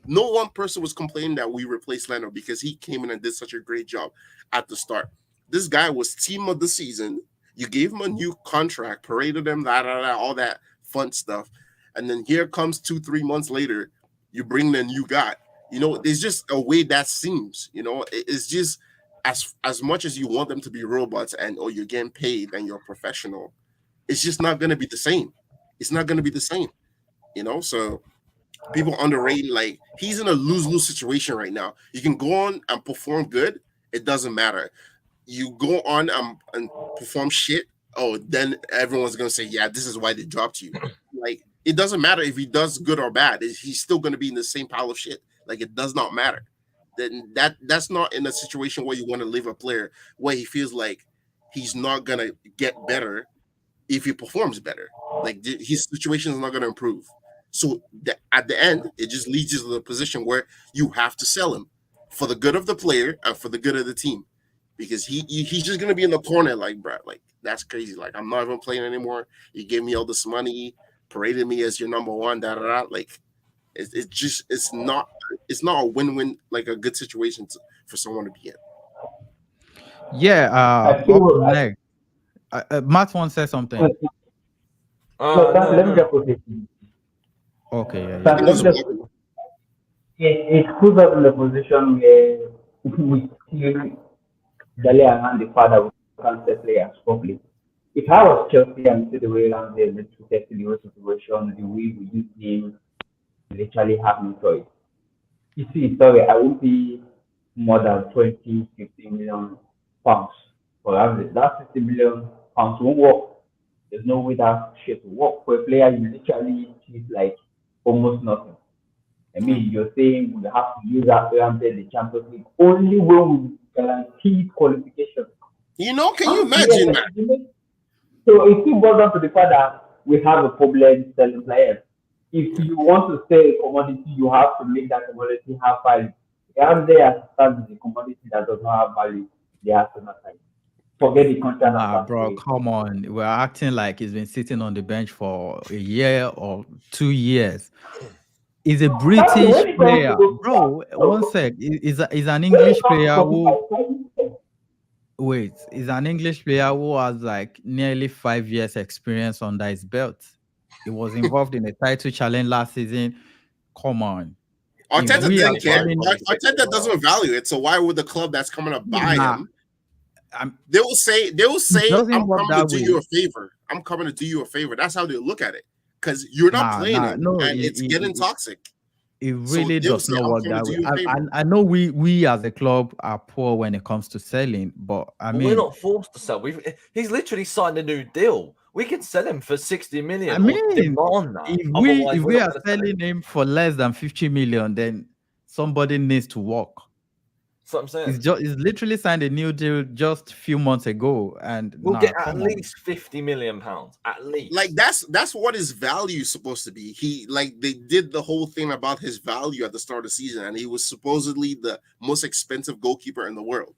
No one person was complaining that we replaced Leno because he came in and did such a great job at the start. This guy was team of the season. You gave him a new contract, paraded him, all that fun stuff. And then here comes 2, 3 months later, you bring the new guy. There's just a way that seems. It's just as much as you want them to be robots and you're getting paid and you're professional, it's just not gonna be the same. It's not gonna be the same. So people underrating, like, he's in a lose-lose situation right now. You can go on and perform good, it doesn't matter. You go on and perform shit, then everyone's gonna say, yeah, this is why they dropped you. Like, it doesn't matter if he does good or bad, he's still gonna be in the same pile of shit. Like, it does not matter. Then that's not in a situation where you want to leave a player where he feels like he's not gonna get better if he performs better. Like, his situation is not going to improve. So at the end, it just leads you to the position where you have to sell him for the good of the player and for the good of the team, because he's just going to be in the corner like, bro, like, that's crazy. Like, I'm not even playing anymore. You gave me all this money, paraded me as your number one, da da da. Like, it's not a win-win, like a good situation for someone to be in. Yeah, I up feel like next. Matt wants to say no, something. Santi, no, let me no. just put it. Okay, yeah, yeah. Santi, It let me was just put it. It puts us in a position where we still rally around the fact that we can't set players properly. If I was Chelsea and see the way around there, let's protect the whole situation, the way we use him, we literally have no choice. You see, sorry, I won't pay more than 20, 50 million pounds for average. That 50 million pounds won't work. There's no way that shit will work for a player you literally treat like almost nothing. I Yeah. mean, you're saying we have to use that player until the Champions League only when we guarantee qualification. Can you Yeah, imagine, man? so it still boils down to the fact that we have a problem selling players. If you want to sell a commodity, you have to make that commodity have value. The other day, as stands is a commodity that does not have value, they have to not sell. Forget the contract Nah, of bro, Partey. come on. We're acting like he's been sitting on the bench for a year or 2 years. He's a Partey, British when it comes to player, those bro. One no, sec. He's an when it English comes player to who something wait. He's an English player who has like nearly 5 years experience under his belt. He was involved in a title challenge last season. Come on. If Arteta we are didn't care. 25, telling, 26 as Arteta well. doesn't value it. So why would the club that's coming to buy nah, him? I'm, They will say, it doesn't I'm work coming to that do you way. a favor. I'm coming to do you a favor. That's how they look at it. Because you're not playing him No, and it's getting toxic. it So really they will does say, not I'm work coming to that do way. you a favor. I know we as a club are poor when it comes to selling, but I But we're mean, not forced to sell. He's literally signed a new deal. We can sell him for 60 million I or mean, demand that. Otherwise, if we're we not are going to sell him. selling him for less than 50 million, then somebody needs to walk. That's what I'm saying. He's literally signed a new deal just a few months ago, and We'll nah, get at come on. least 50 million pounds. At least. Like that's what his value is supposed to be. He like they did the whole thing about his value at the start of the season, and he was supposedly the most expensive goalkeeper in the world.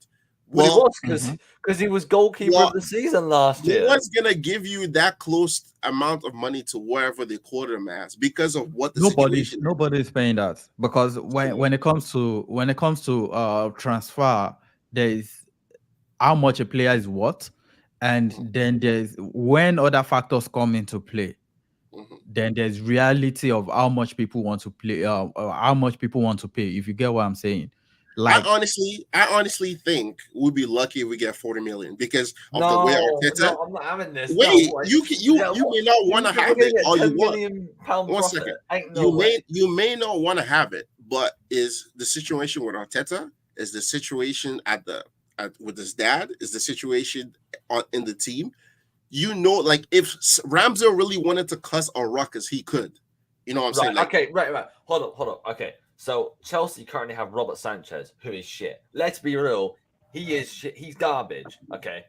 Well, he was Mhm. because he was goalkeeper of the season last no year. one's gonna give you that close amount of money to wherever they quoted him as because of what the situation is. Nobody's paying that because when it comes to transfer, there's how much a player is worth, and then there's when other factors come into play. Mhm. Then there's reality of how much people want to play, how much people want to pay. If you get what I'm saying, like I honestly think we'd be lucky if we get 40 million because of the No, way Arteta. I'm not having this. Wait, No, you may not want to We're have gonna it get all you 10 want. million pound 1 profit. second. Ain't no way. You may not want to have it, but is the situation with Arteta, is the situation with his dad, is the situation in the team. You know, like if Ramsdale really wanted to cuss a ruckus, he could. You know what I'm saying? Like, Okay, right. Hold up. Okay, so Chelsea currently have Robert Sanchez, who is shit. Let's be real. He is shit. He's garbage. Okay,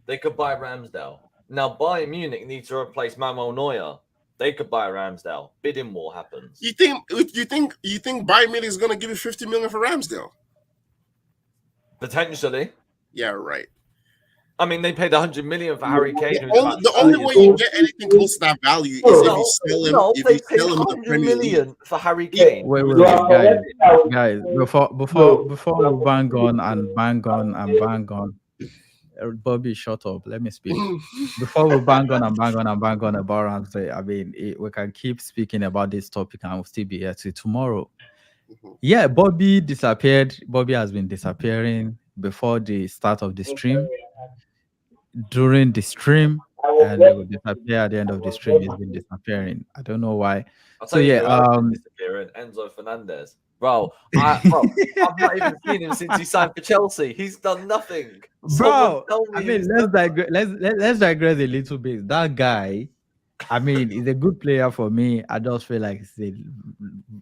they could buy Ramsdale. Now Bayern Munich need to replace Manuel Neuer. They could buy Ramsdale. Bidding war happens. you think Bayern Munich is going to give you 50 million for Ramsdale? Potentially. Yeah, right. I mean, they paid 100 million for Harry Kane. The only way you get anything close to that value is if you sell him. No, If they you paid sell him in the 100 Premier League. million for Harry Kane. wait, You are guys, before we bang on and bang on and bang on, Bobby, shut up. Let me speak. Before we bang on and bang on and bang on about Ramsey, I mean, we can keep speaking about this topic and we'll still be here till tomorrow. Yeah, Bobby disappeared. Bobby has been disappearing before the start of the stream, during the stream, and he will disappear at the end of the stream. He's been disappearing. I don't know why. I'll So tell you yeah, who has been disappearing. Enzo Fernandez. Bro, I've not even seen him since he signed for Chelsea. He's done nothing. bro. Tell me I mean, he's let's done digress. Let's digress a little bit. That guy, I mean, he's a good player for me. I just feel like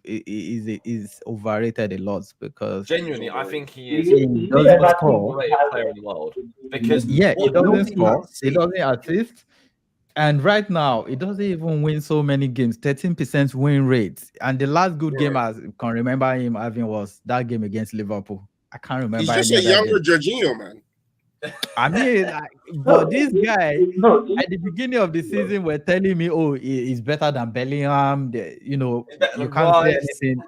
he's overrated a lot because genuinely, I think he is he the doesn't most score. overrated player in the world. Because Yeah, he what doesn't nobody score. can He see. doesn't assist. And right now, he doesn't even win so many games. 13% win rate. And the last good game I can remember him having was that game against Liverpool. I can't remember He's any just a other younger game. Jorginho, man. I mean, but this guy at the beginning of the season were telling me, "Oh, he's better than Bellingham." You can't say anything.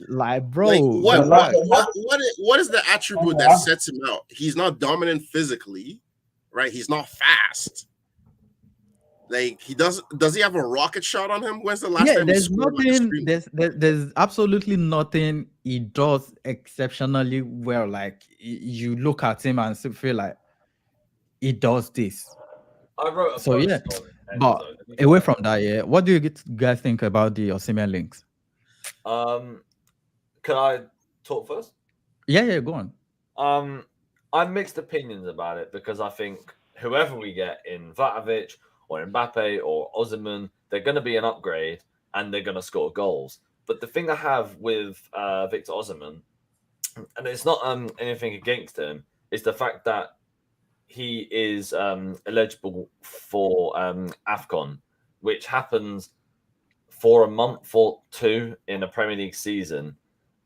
Like, bro, Like what is the attribute that sets him out? He's not dominant physically, right? He's not fast. Like does he have a rocket shot on him? When's the last time he there's scored like a nothing. screamer? There's absolutely nothing he does exceptionally well. Like you look at him and feel like he does this. I wrote a So post yeah, on but Enzo. away from that, yeah, what do you guys think about the Osimhen links? Can I talk first? Yeah, go on. I'm mixed opinions about it because I think whoever we get in Vlahovic or Mbappe or Osimhen, they're going to be an upgrade and they're going to score goals. But the thing I have with Victor Osimhen, and it's not anything against him, is the fact that he is eligible for AFCON, which happens for a month or two in a Premier League season,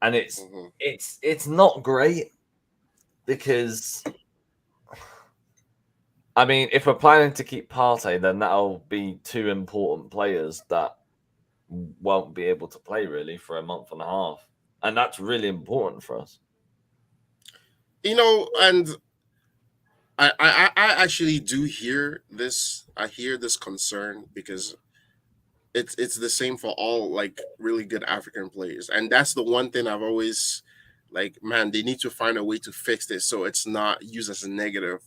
and it's not great because I mean, if we're planning to keep Partey, then that'll be two important players that won't be able to play really for a month and a half, and that's really important for us. And I actually do hear this. I hear this concern because it's the same for all like really good African players, and that's the one thing I've always like. Man, they need to find a way to fix this so it's not used as a negative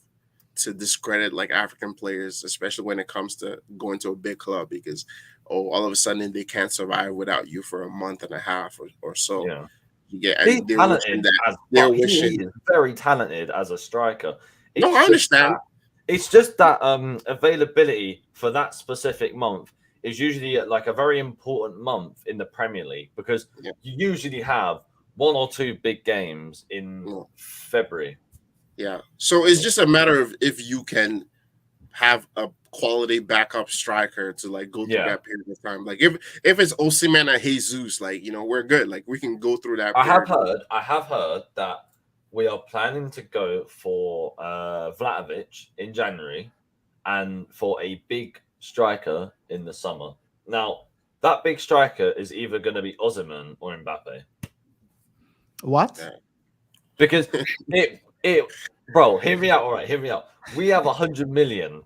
to discredit like African players, especially when it comes to going to a big club because all of a sudden they can't survive without you for a month and a half or so. Yeah. Yeah, He's and they're wishing talented, that they're he wishing. is very talented as a striker. No, I understand. It's just that availability for that specific month is usually like a very important month in the Premier League because you usually have one or two big games in February. Yeah. So it's just a matter of if you can have a quality backup striker to like go through that period of time. Like if it's Osimhen and Jesus, like we're good. Like we can go through that. I have heard that we are planning to go for Vlahovic in January and for a big striker in the summer. Now, that big striker is either going to be Osimhen or Mbappe. What? Yeah. Because bro, hear me out. All right, hear me out. We have £100 million,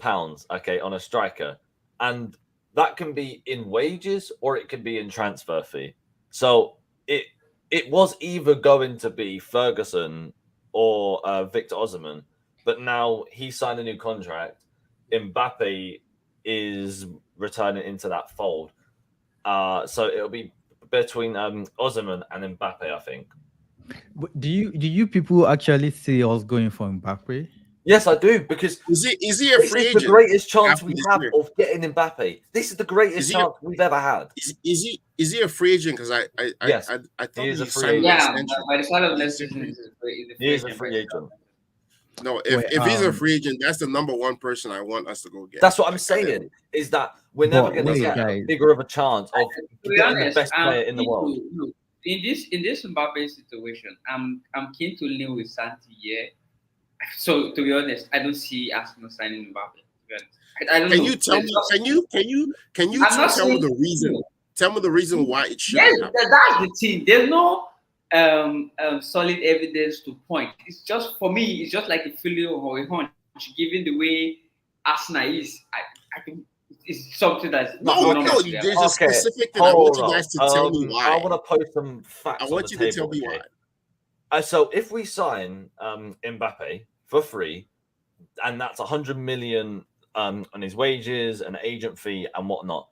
okay, on a striker, and that can be in wages or it can be in transfer fee. So it was either going to be Ferguson or Victor Osimhen, but now he signed a new contract. Mbappe is returning into that fold. So it'll be between Osimhen and Mbappe, I think. But do you people actually see us going for Mbappe? Yes, I do, because is he a free agent? The greatest chance we have of getting Mbappe. This is the greatest chance we've ever had. Is he a free agent? Because I thought he is a free agent. Yeah, by the start of next season, he is a free agent. No, if he's a free agent, that's the number one person I want us to go get. That's what I'm saying. Is that we're never going to get bigger of a chance of getting the best player in the world. In this Mbappe situation, I'm keen to lean with Santi. Yeah. So to be honest, I don't see Arsenal signing Mbappe. I don't know. Can you tell me the reason? Tell me the reason why it should happen. That's the thing. There's no solid evidence to point. It's just for me. It's just like a feeling or a hunch. Given the way Arsenal is, I think it's something that's no. There's a specific thing. I want you guys to tell me why. I want to post some facts. I want you to tell me why. So if we sign Mbappe for free, and that's 100 million on his wages and agent fee and whatnot,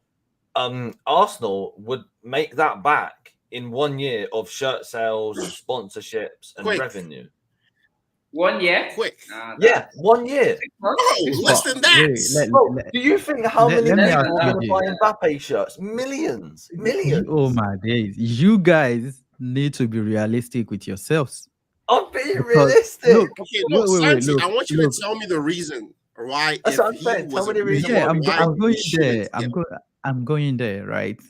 Arsenal would make that back in 1 year of shirt sales, sponsorships, and revenue. 1 year? Quick. 1 year. No, less than that. Do you think how many people are going to buy Mbappe shirts? Millions. Oh my days. You guys need to be realistic with yourselves. I'm being realistic. Look, Santi, I want you to tell me the reason why. That's what I'm saying. Tell me the reason why. I'm going there. I'm going there, right?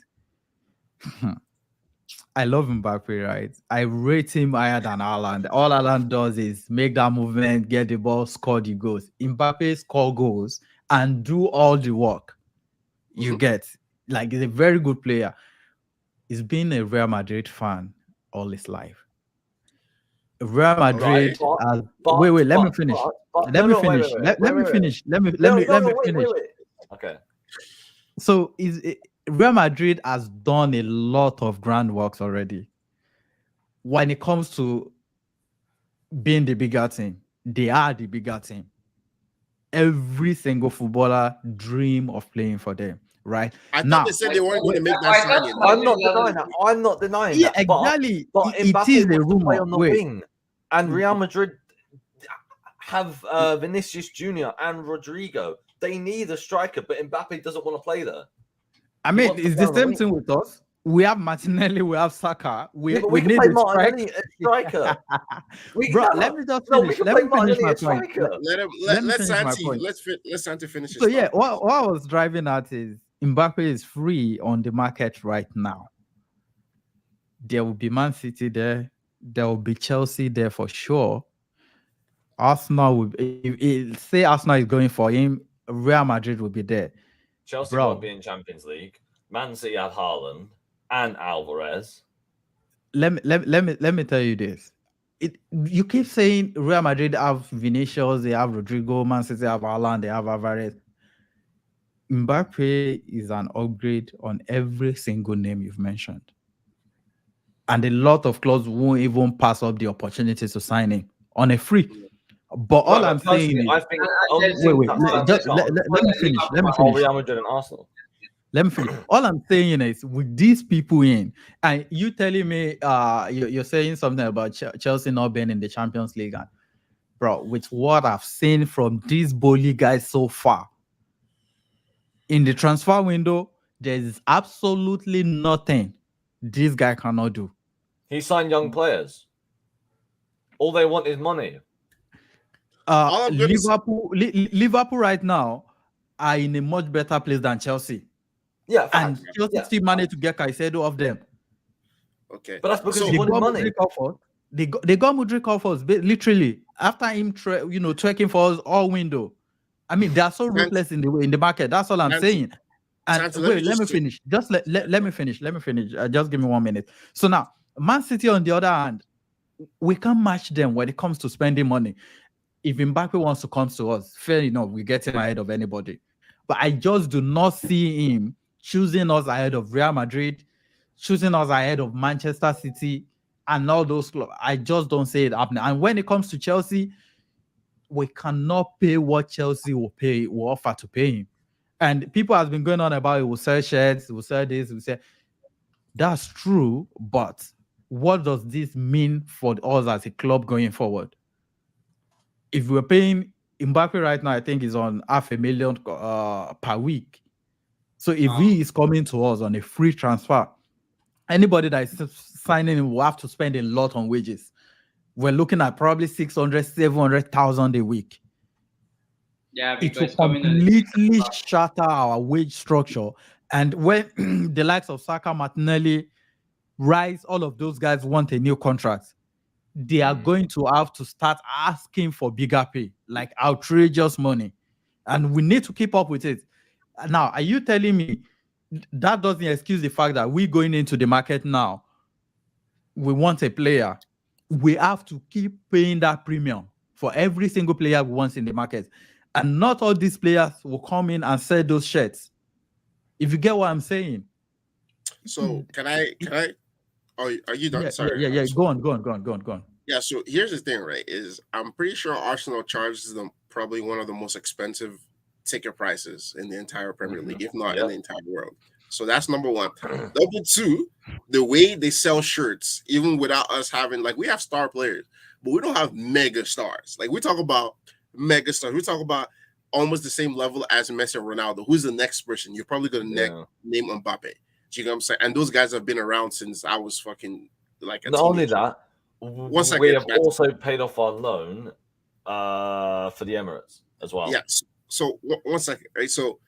I love Mbappe, right? I rate him higher than Haaland. All Haaland does is make that movement, get the ball, score the goals. Mbappe score goals and do all the work. You get, like, he's a very good player. He's been a Real Madrid fan all his life. Real Madrid. Wait. Let me finish. Let me finish. Let me finish. Okay. So Real Madrid has done a lot of grand works already. When it comes to being the bigger team, they are the bigger team. Every single footballer dream of playing for them, right? I thought they said they weren't going to make that signing. I'm not denying Yeah, that. exactly. But it is a rumor. On the wing, and Real Madrid have Vinicius Junior and Rodrigo. They need a striker, but Mbappe doesn't want to play there. I mean, it's the same thing with us. We have Martinelli, we have Saka. We need play a striker. Let me just finish. Let me finish my point. Let Santi finish. So yeah, what I was driving at is Mbappe is free on the market right now. There will be Man City there. There will be Chelsea there for sure. Arsenal would if say Arsenal is going for him, Real Madrid will be there, Chelsea won't bro. be in Champions League. Man City have Haaland and Alvarez. Let me tell you this. You keep saying Real Madrid have Vinicius, they have Rodrigo, Man City have Haaland, they have Alvarez. Mbappe is an upgrade on every single name you've mentioned. And a lot of clubs won't even pass up the opportunity to sign him on a free. But all Right, I'm but saying personally, is, I think only Chelsea wait, teams wait, that let, stand a just, let, chance let, let me finish. Let me are finish. Real Madrid and Arsenal. Let me finish. All I'm saying is, with these people in, and you telling me, you're saying something about Chelsea not being in the Champions League, and bro, with what I've seen from these bully guys so far in the transfer window, there is absolutely nothing this guy cannot do. He signed young players. All they want is money. All I'm gonna say, Liverpool right now are in a much better place than Chelsea, Yeah, and facts. Chelsea Yeah, still managed to get Caicedo off them. okay. but that's because So he They wanted got money. Mudryk off us. They got Mudryk off us, literally after him, trekking for us all window. I mean, they are so Santi, ruthless in the market. That's all I'm Santi, saying. And Santi, let me wait, let me just say, finish. Just let me finish. Let me finish. Just give me 1 minute. So now, Man City on the other hand, we can't match them when it comes to spending money. If Mbappe wants to come to us, fair enough, we get him ahead of anybody. But I just do not see him choosing us ahead of Real Madrid, choosing us ahead of Manchester City, and all those clubs. I just don't see it happening. And when it comes to Chelsea, we cannot pay what Chelsea will offer to pay him. And people has been going on about it. We'll sell shirts, we'll sell this, we'll sell. That's true, but what does this mean for us as a club going forward? If we're paying Mbappe right now, I think is on 500,000 per week. So if he is coming to us on a free transfer, anybody that is signing him will have to spend a lot on wages. We're looking at probably 600, 700,000 a week. Yeah, It will because coming on the completely shatter our wage structure. And when the likes of Saka, Martinelli, Rice, all of those guys want a new contract, they are going to have to start asking for bigger pay, like outrageous money. And we need to keep up with it. Now, are you telling me that doesn't excuse the fact that we going into the market now, we want a player, we have to keep paying that premium for every single player we want in the market. And not all these players will come in and sell those shirts. If you get what I'm saying. so can I? Are you done? Yeah, yeah, Sorry. yeah, yeah. Go on, go on, go on, go on, go on. Yeah. So here's the thing, right? Is I'm pretty sure Arsenal charges them probably one of the most expensive ticket prices in the entire Premier League, if not in the Yep. entire world. So that's number one. Number two, the way they sell shirts, even without us having like we have star players, but we don't have mega stars. Like we talk about mega stars, we talk about almost the same level as Messi or Ronaldo. Who's the next person? You're probably gonna Yeah. name Mbappe. Do you know what I'm saying? And those guys have been around since I was fucking like a Not only teenager. that, One we second, have also paid off our loan for the Emirates as well. yes. So one second, right? So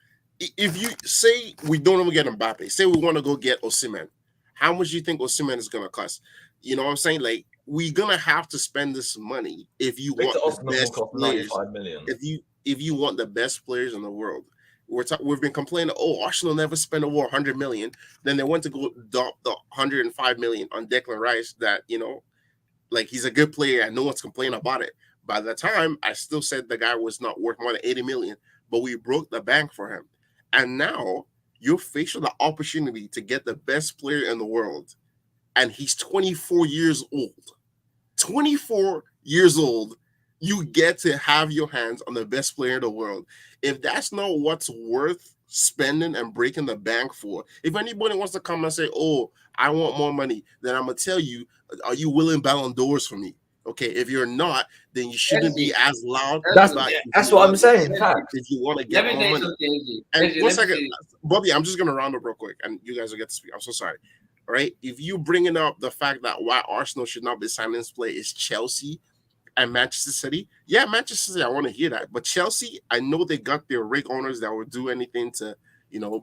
if you say we don't even get Mbappe, say we want to go get Osimhen, how much do you think Osimhen is gonna cost? You know what I'm saying? Like we're gonna have to spend this money if you Victor want the Osimhen will best cost players. 95 million. If you want the best players in the world, we've been complaining. Oh, Arsenal never spent over 100 million. Then they went to go drop the 105 million on Declan Rice. That like he's a good player and no one's complaining about it. By the time I still said the guy was not worth more than 80 million, but we broke the bank for him. And now you're faced with the opportunity to get the best player in the world. And he's 24 years old. 24 years old. You get to have your hands on the best player in the world. If that's not what's worth spending and breaking the bank for, if anybody wants to come and say, oh, I want more money, then I'm going to tell you, are you willing Ballon d'Ors for me? Okay, if you're not, then you shouldn't be as loud about That's what I'm saying. Fact. if you want to Let get me more tell you money. something, Ezzy. And Ezzy, one let me second, tell you. Bobby, I'm just gonna round up real quick, and you guys will get to speak. I'm so sorry. All right, if you bringing up the fact that why Arsenal should not be signing this play is Chelsea and Manchester City. Yeah, Manchester City, I want to hear that. But Chelsea, I know they got their rig owners that will do anything to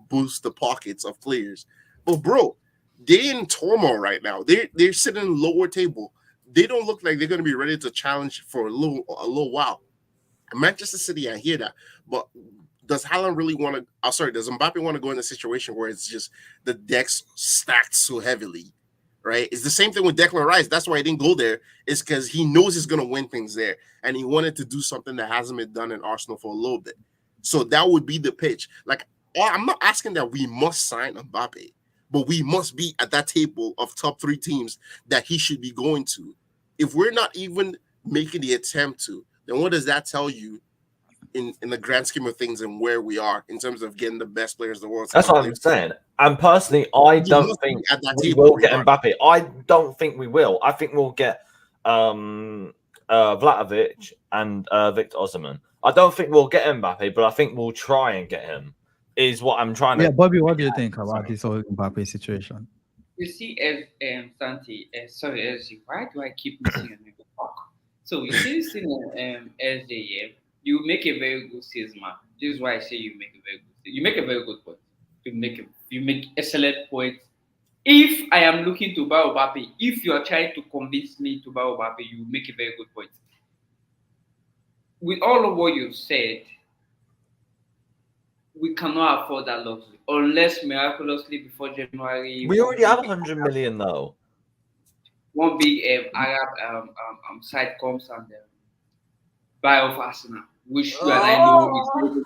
boost the pockets of players. But bro, they're in turmoil right now. They're sitting lower table. they don't look like they're going to be ready to challenge for a little while. Manchester City, I hear that, but does Haaland really want to? Oh, sorry, does Mbappe want to go in a situation where it's just the decks stacked so heavily, right? It's the same thing with Declan Rice. That's why he didn't go there. It's because he knows he's going to win things there, and he wanted to do something that hasn't been done in Arsenal for a little bit. So that would be the pitch. Like, I'm not asking that we must sign Mbappe, but we must be at that table of top 3 teams that he should be going to. If we're not even making the attempt to, then what does that tell you in the grand scheme of things and where we are in terms of getting the best players in the world? That's what I'm saying. And personally, I don't think we will get Mbappe. I don't think we will. I think we'll get Vlahovic and Victor Osimhen. I don't think we'll get Mbappe, but I think we'll try and get him. Is what I'm trying to. Yeah, Bobby, what do you think about this whole Mbappe situation? You see, Santi, sorry, SG, why do I keep missing your name? So you see this in SJ, yeah, you make a very good salesman. This is why I say you make a very good. You make a very good point. You make excellent points. If I am looking to buy Mbappe, if you are trying to convince me to buy Mbappe, you make a very good point. With all of what you've said, we cannot afford that luxury unless miraculously before January. We already have 100 million though. One big Arab side comes and buy off Arsenal, which you and I know is possible.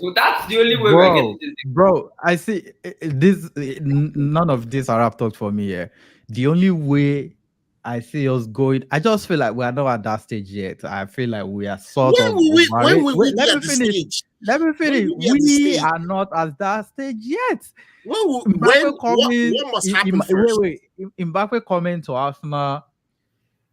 So that's the only way we're getting this. Bro, I see this. None of this Arab talk for me here. The only way I see us going, I just feel like we are not at that stage yet. I feel like we are sort of. When will we be at the stage? Let me finish. We are not at that stage yet. What must happen first? Wait. Mbappe coming to Arsenal.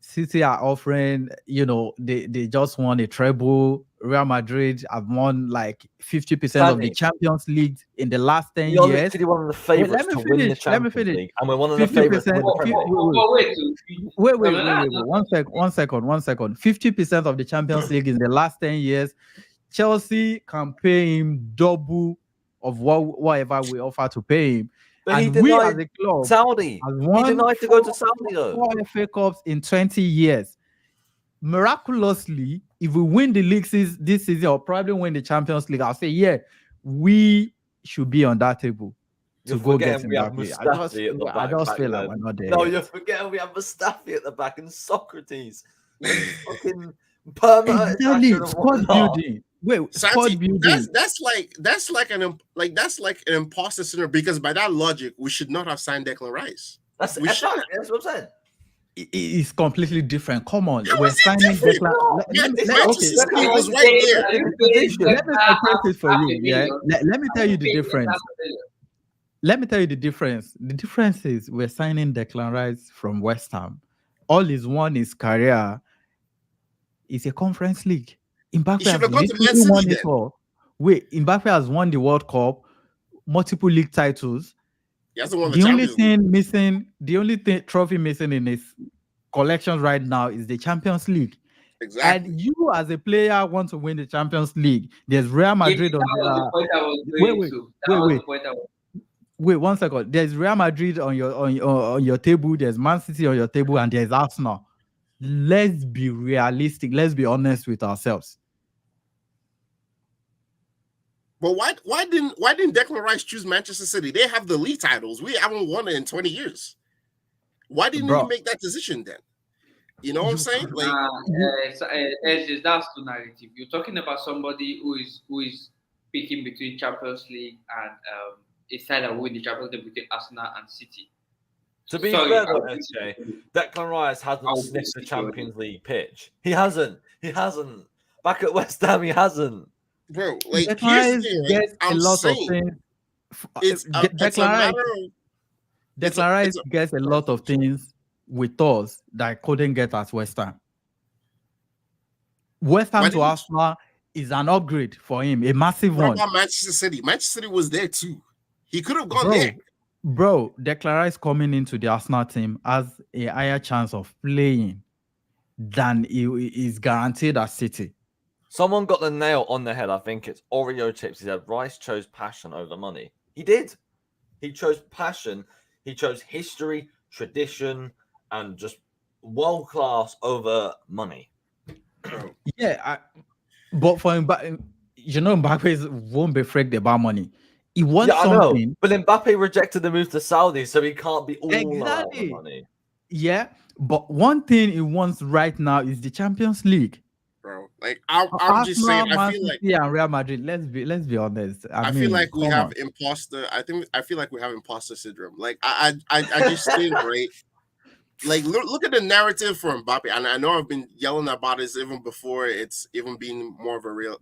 City are offering, they just won a treble. Real Madrid have won like 50% of the Champions League in the last 10 years. Literally one of the favorites to win the Champions League, and we're one of the favorites to win the Premier League. Wait. 1 second. 50% of the Champions League in the last 10 years. Chelsea can pay him double of whatever we offer to pay him. But and we as a club Saudi. He denied to go to Saudi though. 4 FA Cups in 20 years. Miraculously, if we win the league this season or probably win the Champions League, I'll say, yeah, we should be on that table to go get Mbappe. I just feel like we're not there. No, you're forgetting we have Mustafi at the back and Socrates. Fucking permanent squad building. Wait, Santi, that's like an imposter syndrome, because by that logic, we should not have signed Declan Rice. That's what I'm saying. It's completely different. Come on, we're signing Declan. Let me separate it for you. Yeah, let me tell you the difference. The difference is we're signing Declan Rice from West Ham. All he's won his career is a Conference League. Mbappe has literally won it all. Wait, Mbappe has won the World Cup, multiple league titles. The only trophy missing in his collections right now is the Champions League. Exactly. And you, as a player, want to win the Champions League. There's Real Madrid on Wait 1 second. There's Real Madrid on your table. There's Man City on your table, and there's Arsenal. Let's be realistic. Let's be honest with ourselves. But why didn't Declan Rice choose Manchester City? They have the league titles. We haven't won it in 20 years. Why didn't he make that decision then? You know what I'm saying? That's the narrative. You're talking about somebody who is picking between Champions League and a side that win the Champions League between Arsenal and City. To be fair, SJ, Declan Rice hasn't sniffed the Champions League pitch. He hasn't. Back at West Ham, he hasn't. Bro, like, here's the thing, Declan Rice gets a lot of things with us that I couldn't get at West Ham. West Ham to Arsenal is an upgrade for him, a massive one. What about Manchester City? Manchester City was there too. He could have gone there. Bro, Declan Rice coming into the Arsenal team has a higher chance of playing than he is guaranteed at City. Someone got the nail on the head. I think it's Oreo Chips. He said Rice chose passion over money. He did. He chose passion. He chose history, tradition, and just world class over money. Bro. Yeah, but for Mbappe, Mbappe won't be freaked about money. He Yeah, wants I know. something. But Mbappe rejected the move to Saudi, so he can't be all about the Exactly. money. Yeah, but one thing he wants right now is the Champions League. Bro. Like I'm just saying, Arsenal, Man City, and Real Madrid. Let's be honest. I I feel mean, like we come have on. imposter. I feel like we have imposter syndrome. Like I just think, right. Like look at the narrative for Mbappe, and I know I've been yelling about this even before it's even been more of a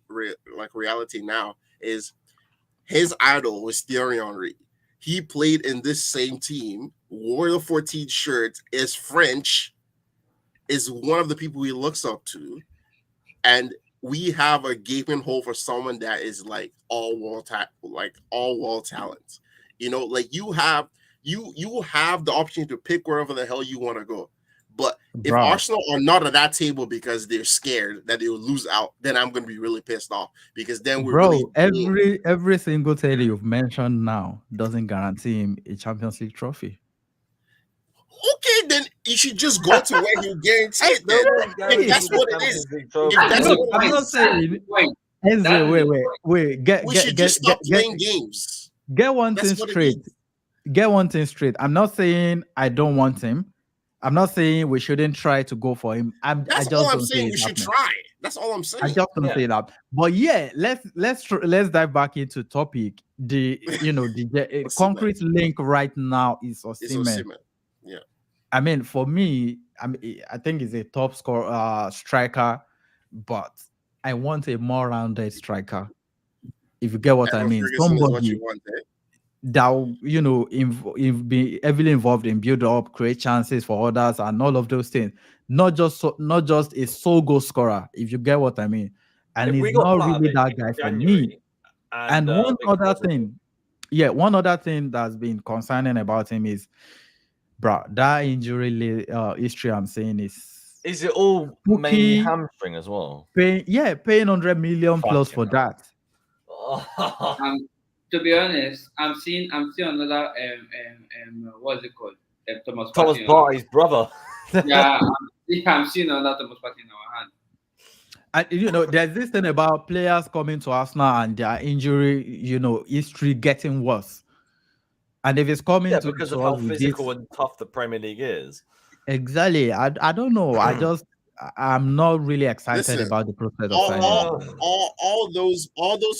like reality now. Is his idol was Thierry Henry. He played in this same team, wore the 14 shirt, is French, is one of the people he looks up to, and we have a gaping hole for someone that is like all world talent. Like you have the opportunity to pick wherever the hell you want to go. But if Bro, Arsenal are not at that table because they're scared that they will lose out, then I'm going to be really pissed off because then we're really every single tailor you've mentioned now doesn't guarantee him a Champions League trophy. okay. Then you should just go to where you guarantee it. Then if that's what it is, if that's Look, what I'm it not is, saying. Point. Enzo, That is the wait. we should just stop playing games. Get one That's thing what it straight. is. Get one thing straight. I'm not saying I don't want him. I'm not saying we shouldn't try to go for him. I That's just all I'm don't see saying. it We should happening. try. That's all I'm I saying. just don't say that. But yeah, let's dive back into topic. The Osimhen. concrete link right now is It's Osimhen. Osimhen. Yeah. I mean, for me, I think he's a top scorer striker, but I want a more rounded striker. If you get what I Evan mean, Ferguson is what somebody you want, eh? that will, be heavily involved in build up, create chances for others, and all of those things. Not just a sole goal scorer, if you get what I mean. And If he's we got not really Vlahovic that in guy for me. January and And one Victor other Osimhen, thing, one other thing that's been concerning about him is, bro, that injury history I'm saying is it all mainly Pookie hamstring as well? paying 100 million plus for Fucking hell. that. To be honest, I'm seeing another what's it called? Thomas Thomas Partey. Partey's brother. Yeah, I'm seeing another Thomas Partey in our hand. And there's this thing about players coming to Arsenal and their injury, history getting worse. And if it's coming Yeah, to because to of us how with physical this, and tough the Premier League is. exactly, I don't know. I'm not really excited Listen, about the process of signing him. all those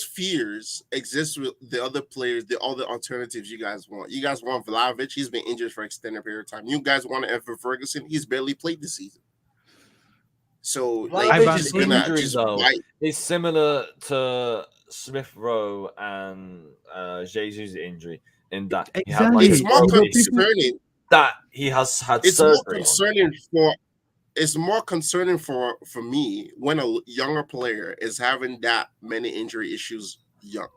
fears exist with the other players, the other alternatives you guys want. You guys want Vlahovic, he's been injured for an extended period of time. You guys want Evan Ferguson, he's barely played this season. So like Ivan, Vlahovic's you're gonna injury just though bite. is similar to Smith Rowe and Jesus' injury in that he had like exactly. It's more People, concerning. that he has had It's more surgery on. concerning for it's more concerning for me when a younger player is having that many injury issues young.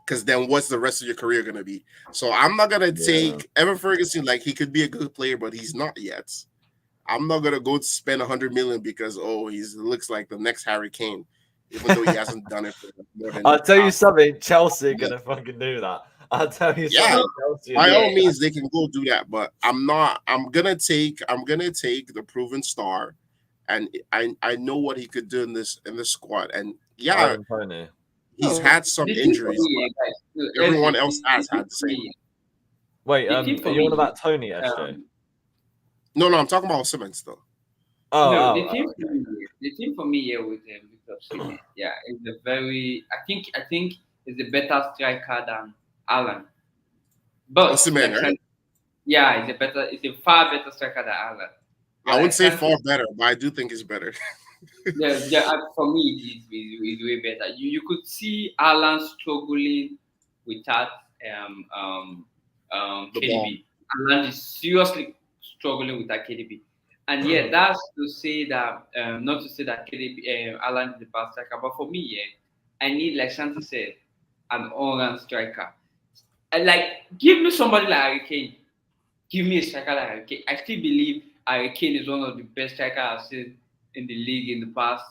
Because then what's the rest of your career going to be? So I'm not going to take Evan Ferguson. Like, he could be a good player, but he's not yet. I'm not going to go spend 100 million because, he looks like the next Harry Kane, even though he hasn't done it for more than I'll tell you something, Chelsea are gonna fucking do that. I'll tell you something, Chelsea. By all means, they can go do that, but I'm not. I'm gonna take the proven star, and I know what he could do in this squad. And he's had some injuries. Everyone else has had the same. Wait, are you on about Tony, SJ? No, I'm talking about Osimhen still. The team for me here with Victor Osimhen, is a very. I think is a better striker than Alan. But Osimhen, right? Yeah, it's a far better striker than Alan. I wouldn't say far better, but I do think it's better. For me, it's way better. You could see Alan struggling without KDB. Alan is seriously struggling with that KDB. And that's to say that not to say that KDB Alan is the best striker, but for me, I need, like Shanti said, an all-round striker. And give me somebody like Harry Kane. Give me a striker like Harry Kane. I still believe Harry Kane is one of the best strikers I've seen in the league in the past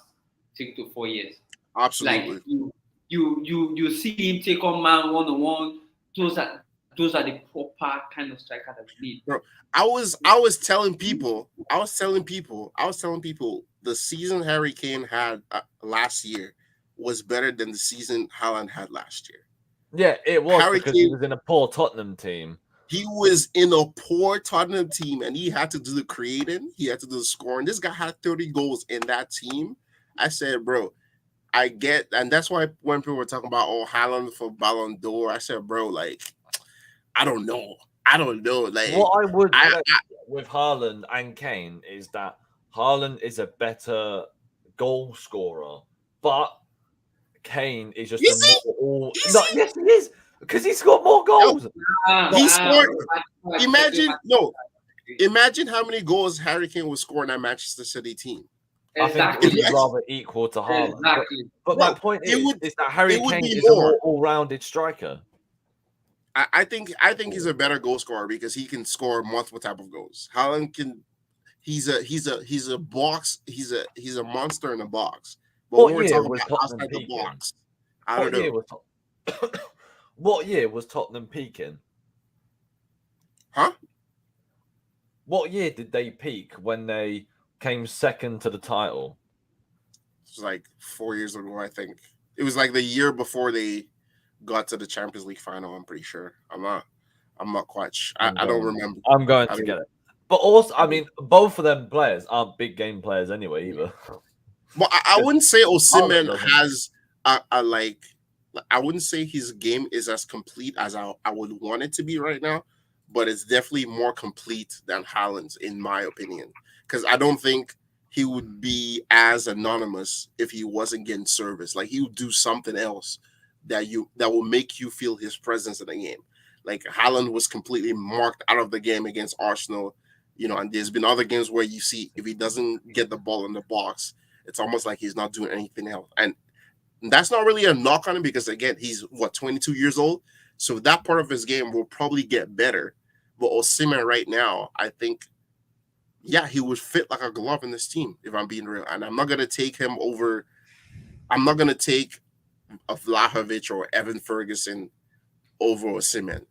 6 to 4 years. Absolutely. You see him take on man 1-on-1. Those are those are the proper kind of striker that we need. Bro, I was telling people, the season Harry Kane had last year was better than the season Haaland had last year. Yeah, it was Harry because he Kane, was in a poor Tottenham team. he was in a poor Tottenham team and he had to do the creating, he had to do the scoring. This guy had 30 goals in that team. I said, bro, I get, and that's why when people were talking about Haaland for Ballon d'Or, I said, bro, like, I don't know. Like, What I would I, say with Haaland and Kane is that Haaland is a better goal scorer, but Kane is just Is a he? more all. Is No, he? yes, he is because he's got more goals. He scored. I- Imagine how many goals Harry Kane was scoring that Manchester City team. I think it would Exactly. be rather equal to Haaland. Exactly. But Bro, my point it is, would- is that Harry it would Kane be is a more. more all-rounded striker. I think he's a better goal scorer because he can score multiple type of goals. Haaland can. He's a box. He's a monster in the box. But What when we're year talking was about Tottenham outside the peaking? box, I don't What year know. was What year was Tottenham peaking? Huh? What year did they peak when they came second to the title? It was like 4 years ago, I think. It was like the year before they got to the Champions League final. I'm pretty sure. I'm not quite. I don't remember. I'm going I to don't- get it. But also, I mean, both of them players aren't big game players anyway either. Well, I wouldn't say Osimhen doesn't. has a like. I wouldn't say his game is as complete as I would want it to be right now, but it's definitely more complete than Haaland's, in my opinion. Because I don't think he would be as anonymous if he wasn't getting service. Like, he would do something else that will make you feel his presence in the game. Like, Haaland was completely marked out of the game against Arsenal, and there's been other games where you see if he doesn't get the ball in the box, it's almost like he's not doing anything else. And that's not really a knock on him because, again, he's 22 years old. So that part of his game will probably get better. But Osimhen right now, I think, yeah, he would fit like a glove in this team, if I'm being real. And I'm not going to take a Vlahovic or Evan Ferguson over Osimhen,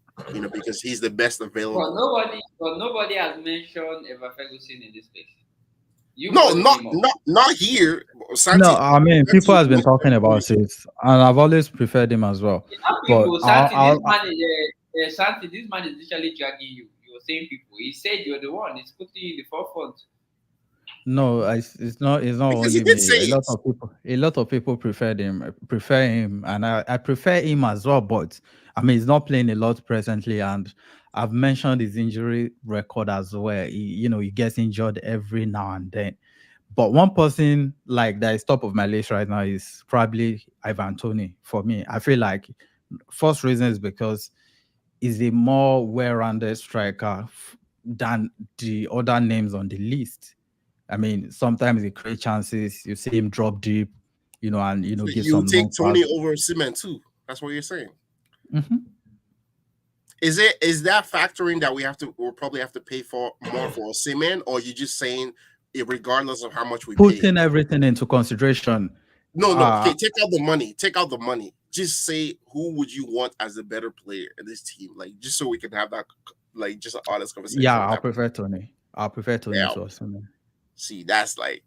because he's the best available. But nobody has mentioned Eva Ferguson in this place. No, not here. Santi, No, I mean, people has been talking about it, and I've always preferred him as well. People, But Santi, this man is literally dragging you. You were saying people. He said you're the one. He's putting you in the forefront. no, it's not. It's not Because he only did me. say A lot of people prefer him, and I prefer him as well. But I mean, he's not playing a lot presently, and I've mentioned his injury record as well. He gets injured every now and then. But one person like that is top of my list right now is probably Ivan Toney for me. I feel like first reason is because he's a more well-rounded striker than the other names on the list. I mean, sometimes he creates chances. You see him drop deep, and give you some take long Tony pass. over Osimhen too. That's what you're saying. Mhm. Is that factoring that we'll probably have to pay for more for Osimhen, or you just saying regardless of how much we pay? Putting everything into consideration. No. uh, Okay, take out the money. Take out the money. Just say who would you want as a better player in this team, like just so we can have that, like just an honest conversation. Yeah, I'll prefer Tony. Yeah. To Osimhen. See, that's like,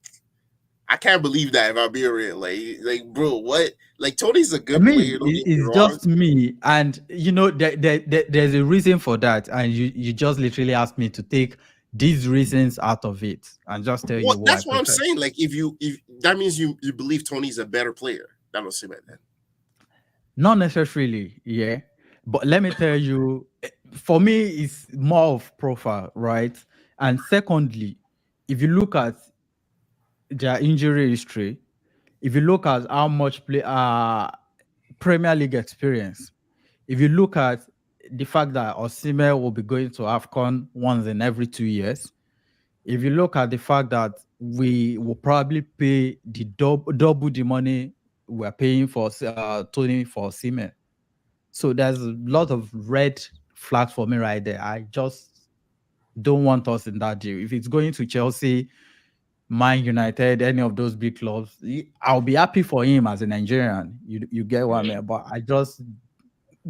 I can't believe that, if I'm being real. Like, bro, what? Like, Tony's a I good mean, player. Don't get me it's wrong. just me, and there's a reason for that, and you just literally asked me to take these reasons out of it and just tell you what That's I what I'm prefer. saying. Like, if that means you believe Tony's a better player than Osimhen then. Not necessarily, yeah. But let me tell you, for me, it's more of profile, right? And secondly, if you look at their injury history, if you look at how much Premier League experience, if you look at the fact that Osimhen will be going to AFCON once in every 2 years, if you look at the fact that we will probably pay the double the money we're paying for Tony for Osimhen. So there's a lot of red flags for me right there. I just don't want us in that deal. If it's going to Chelsea, Man United, any of those big clubs, I'll be happy for him as a Nigerian. You get what I mean? But I just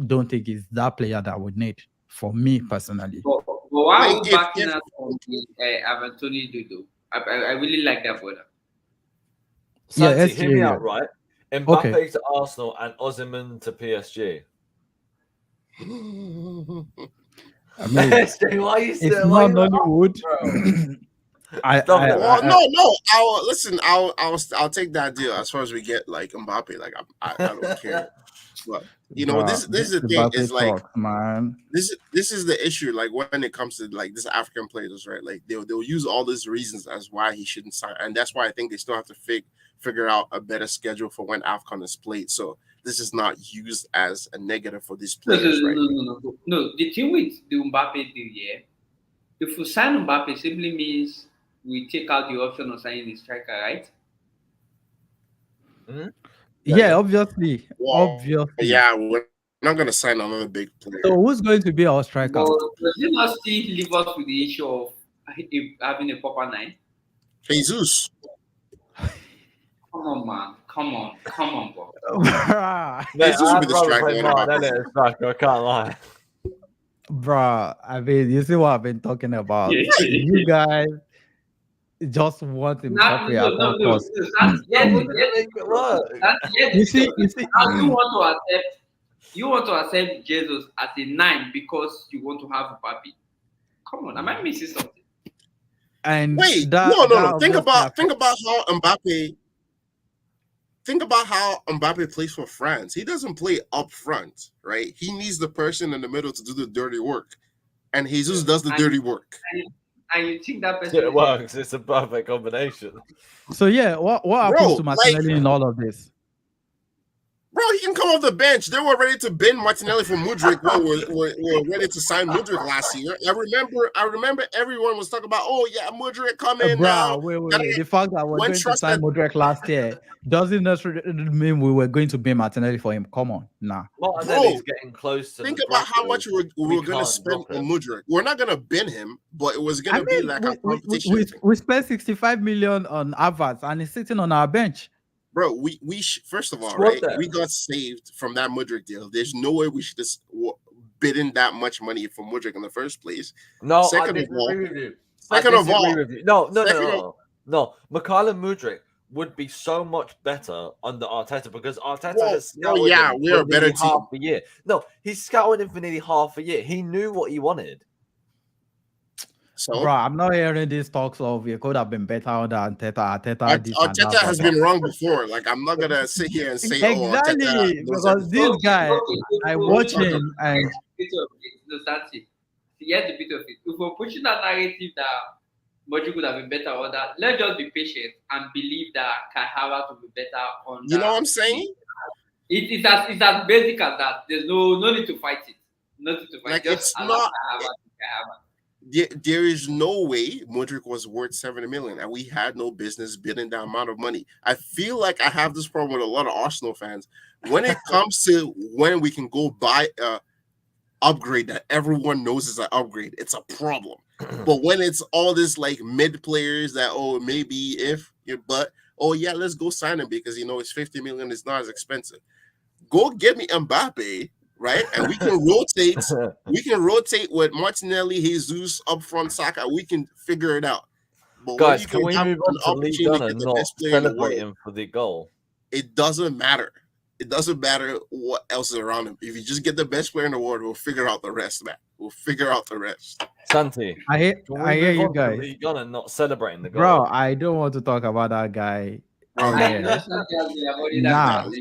don't think it's that player that would need. for me personally. But why are Like we if backing us on the Anthony Dudu? I really like that brother. Yeah, Santi, SJ, hear me yeah. out, right? Mbappe Okay. to Arsenal and Osimhen to PSG. I mean, SJ, why you it's still? not Why you Nollywood. bro? I, Stop I, it. well, I, I, no. I'll listen. I'll take that deal as far as we get like Mbappe. Like I don't care. But bro, this is the the thing. Is Mbappe like talk, man. this is the issue. Like when it comes to like this African players, right? Like they'll use all these reasons as why he shouldn't sign, and that's why I think they still have to figure out a better schedule for when AFCON is played. So this is not used as a negative for these No, no, players, no, right? no, no, no. No, the thing with the Mbappe deal, yeah. If we sign Mbappe, simply means we take out the option of signing a striker, right? Hmm? Yeah, obviously, Well, obviously. yeah, we're not gonna sign another big player. So who's going to be our striker? But does it not still leave us with the issue of having a proper nine? Jesus. Come on, man. Come on, bro. Bruh, Mate, Jesus will be I'd the rather striker play when Mbappe Martinelli is as striker. I can't lie. bruh. I mean, you see what I've been talking about. Yeah. You guys just want Not, Mbappe no, at no, all no. costs. That's No, yes, we're yes. gonna make it work. You see, you see. Now you want to accept Jesus as a 9 because you want to have Mbappe. Come on, am I missing something? And Wait, that no. obviously affects. Think about how Mbappe plays for France. He doesn't play up front, right? He needs the person in the middle to do the dirty work, and Jesus does the And- dirty work. And you think that person It works. It's a perfect combination. So yeah, what happens Bro, to like, Martinelli in all of this? bro, he can come off the bench. They were ready to bin Martinelli for Mudryk. We're ready to sign Mudryk last year. I remember everyone was talking about, oh yeah, Mudryk coming now. Wait. The fact that we're When going to sign trusted, Modric last year doesn't necessarily mean we were going to be Martinelli for him. Come on, nah. Martinelli's getting close to think the about how drop much wall. we were going to can't spend drop on him. Mudryk. We're not going to bin him, but it was going I to be mean, like a competition. we spent 65 million on Havertz and he's sitting on our bench. Bro, first of all, Squad right? depth. We got saved from that Mudryk deal. There's no way we should just bid in that much money for Mudryk in the first place. No, Second I of all- disagree with you. second I of disagree all- with you. No. second Mikhailo Mudryk would be so much better under Arteta because Arteta Well, has scouted yeah, him we're for a better nearly team. half a year. No, he's scouted him for nearly half a year. He knew what he wanted. So, Bro, I'm not hearing these talks of it could have been better under Arteta. Arteta has been wrong before. Like, I'm not gonna sit here and say, Exactly, oh, Arteta knows because this guy, I watch okay. him and No, that's it. Here's the bit of it. If we're pushing that narrative that Modric could have been better or that, let's just be patient and believe that Kai Havertz will be better on You know what I'm saying? It's as basic as that. There's no need to fight it. Nothing to fight. Like, Just it's allow not- Kai Havertz. There is no way Mudryk was worth 70 million, and we had no business bidding that amount of money. I feel like I have this problem with a lot of Arsenal fans. When it comes to when we can go buy upgrade that everyone knows is an upgrade, it's a problem. But when it's all this like mid players that maybe let's go sign him because it's 50 million, it's not as expensive. Go get me Mbappe, right? And we can rotate. We can rotate with Martinelli, Jesus up front, Saka. We can figure it out. But Guys, can when we you have move on an to Lee opportunity to Gunner get the not best player in the celebrate world, him for the goal? it doesn't matter. It doesn't matter what else is around him. If you just get the best player in the world, we'll figure out the rest, man. We'll figure out the rest. Santi, I hear you on to guys. Lee Gunner not celebrating the goal. Bro, I don't want to talk about that guy. Oh, I Yeah. know something else we have already Nah. done.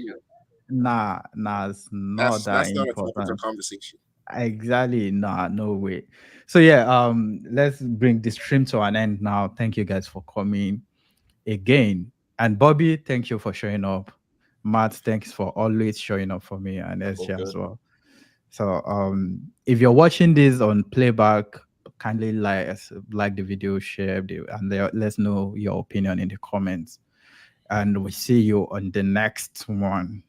Nah, it's not That's that not a topic important. of conversation. Exactly. Nah, no way. So yeah, let's bring the stream to an end now. Thank you guys for coming again. And Bobby, thank you for showing up. Matt, thanks for always showing up for me and SJ as well. So if you're watching this on playback, kindly like the video, share and let's know your opinion in the comments. And we see you on the next one.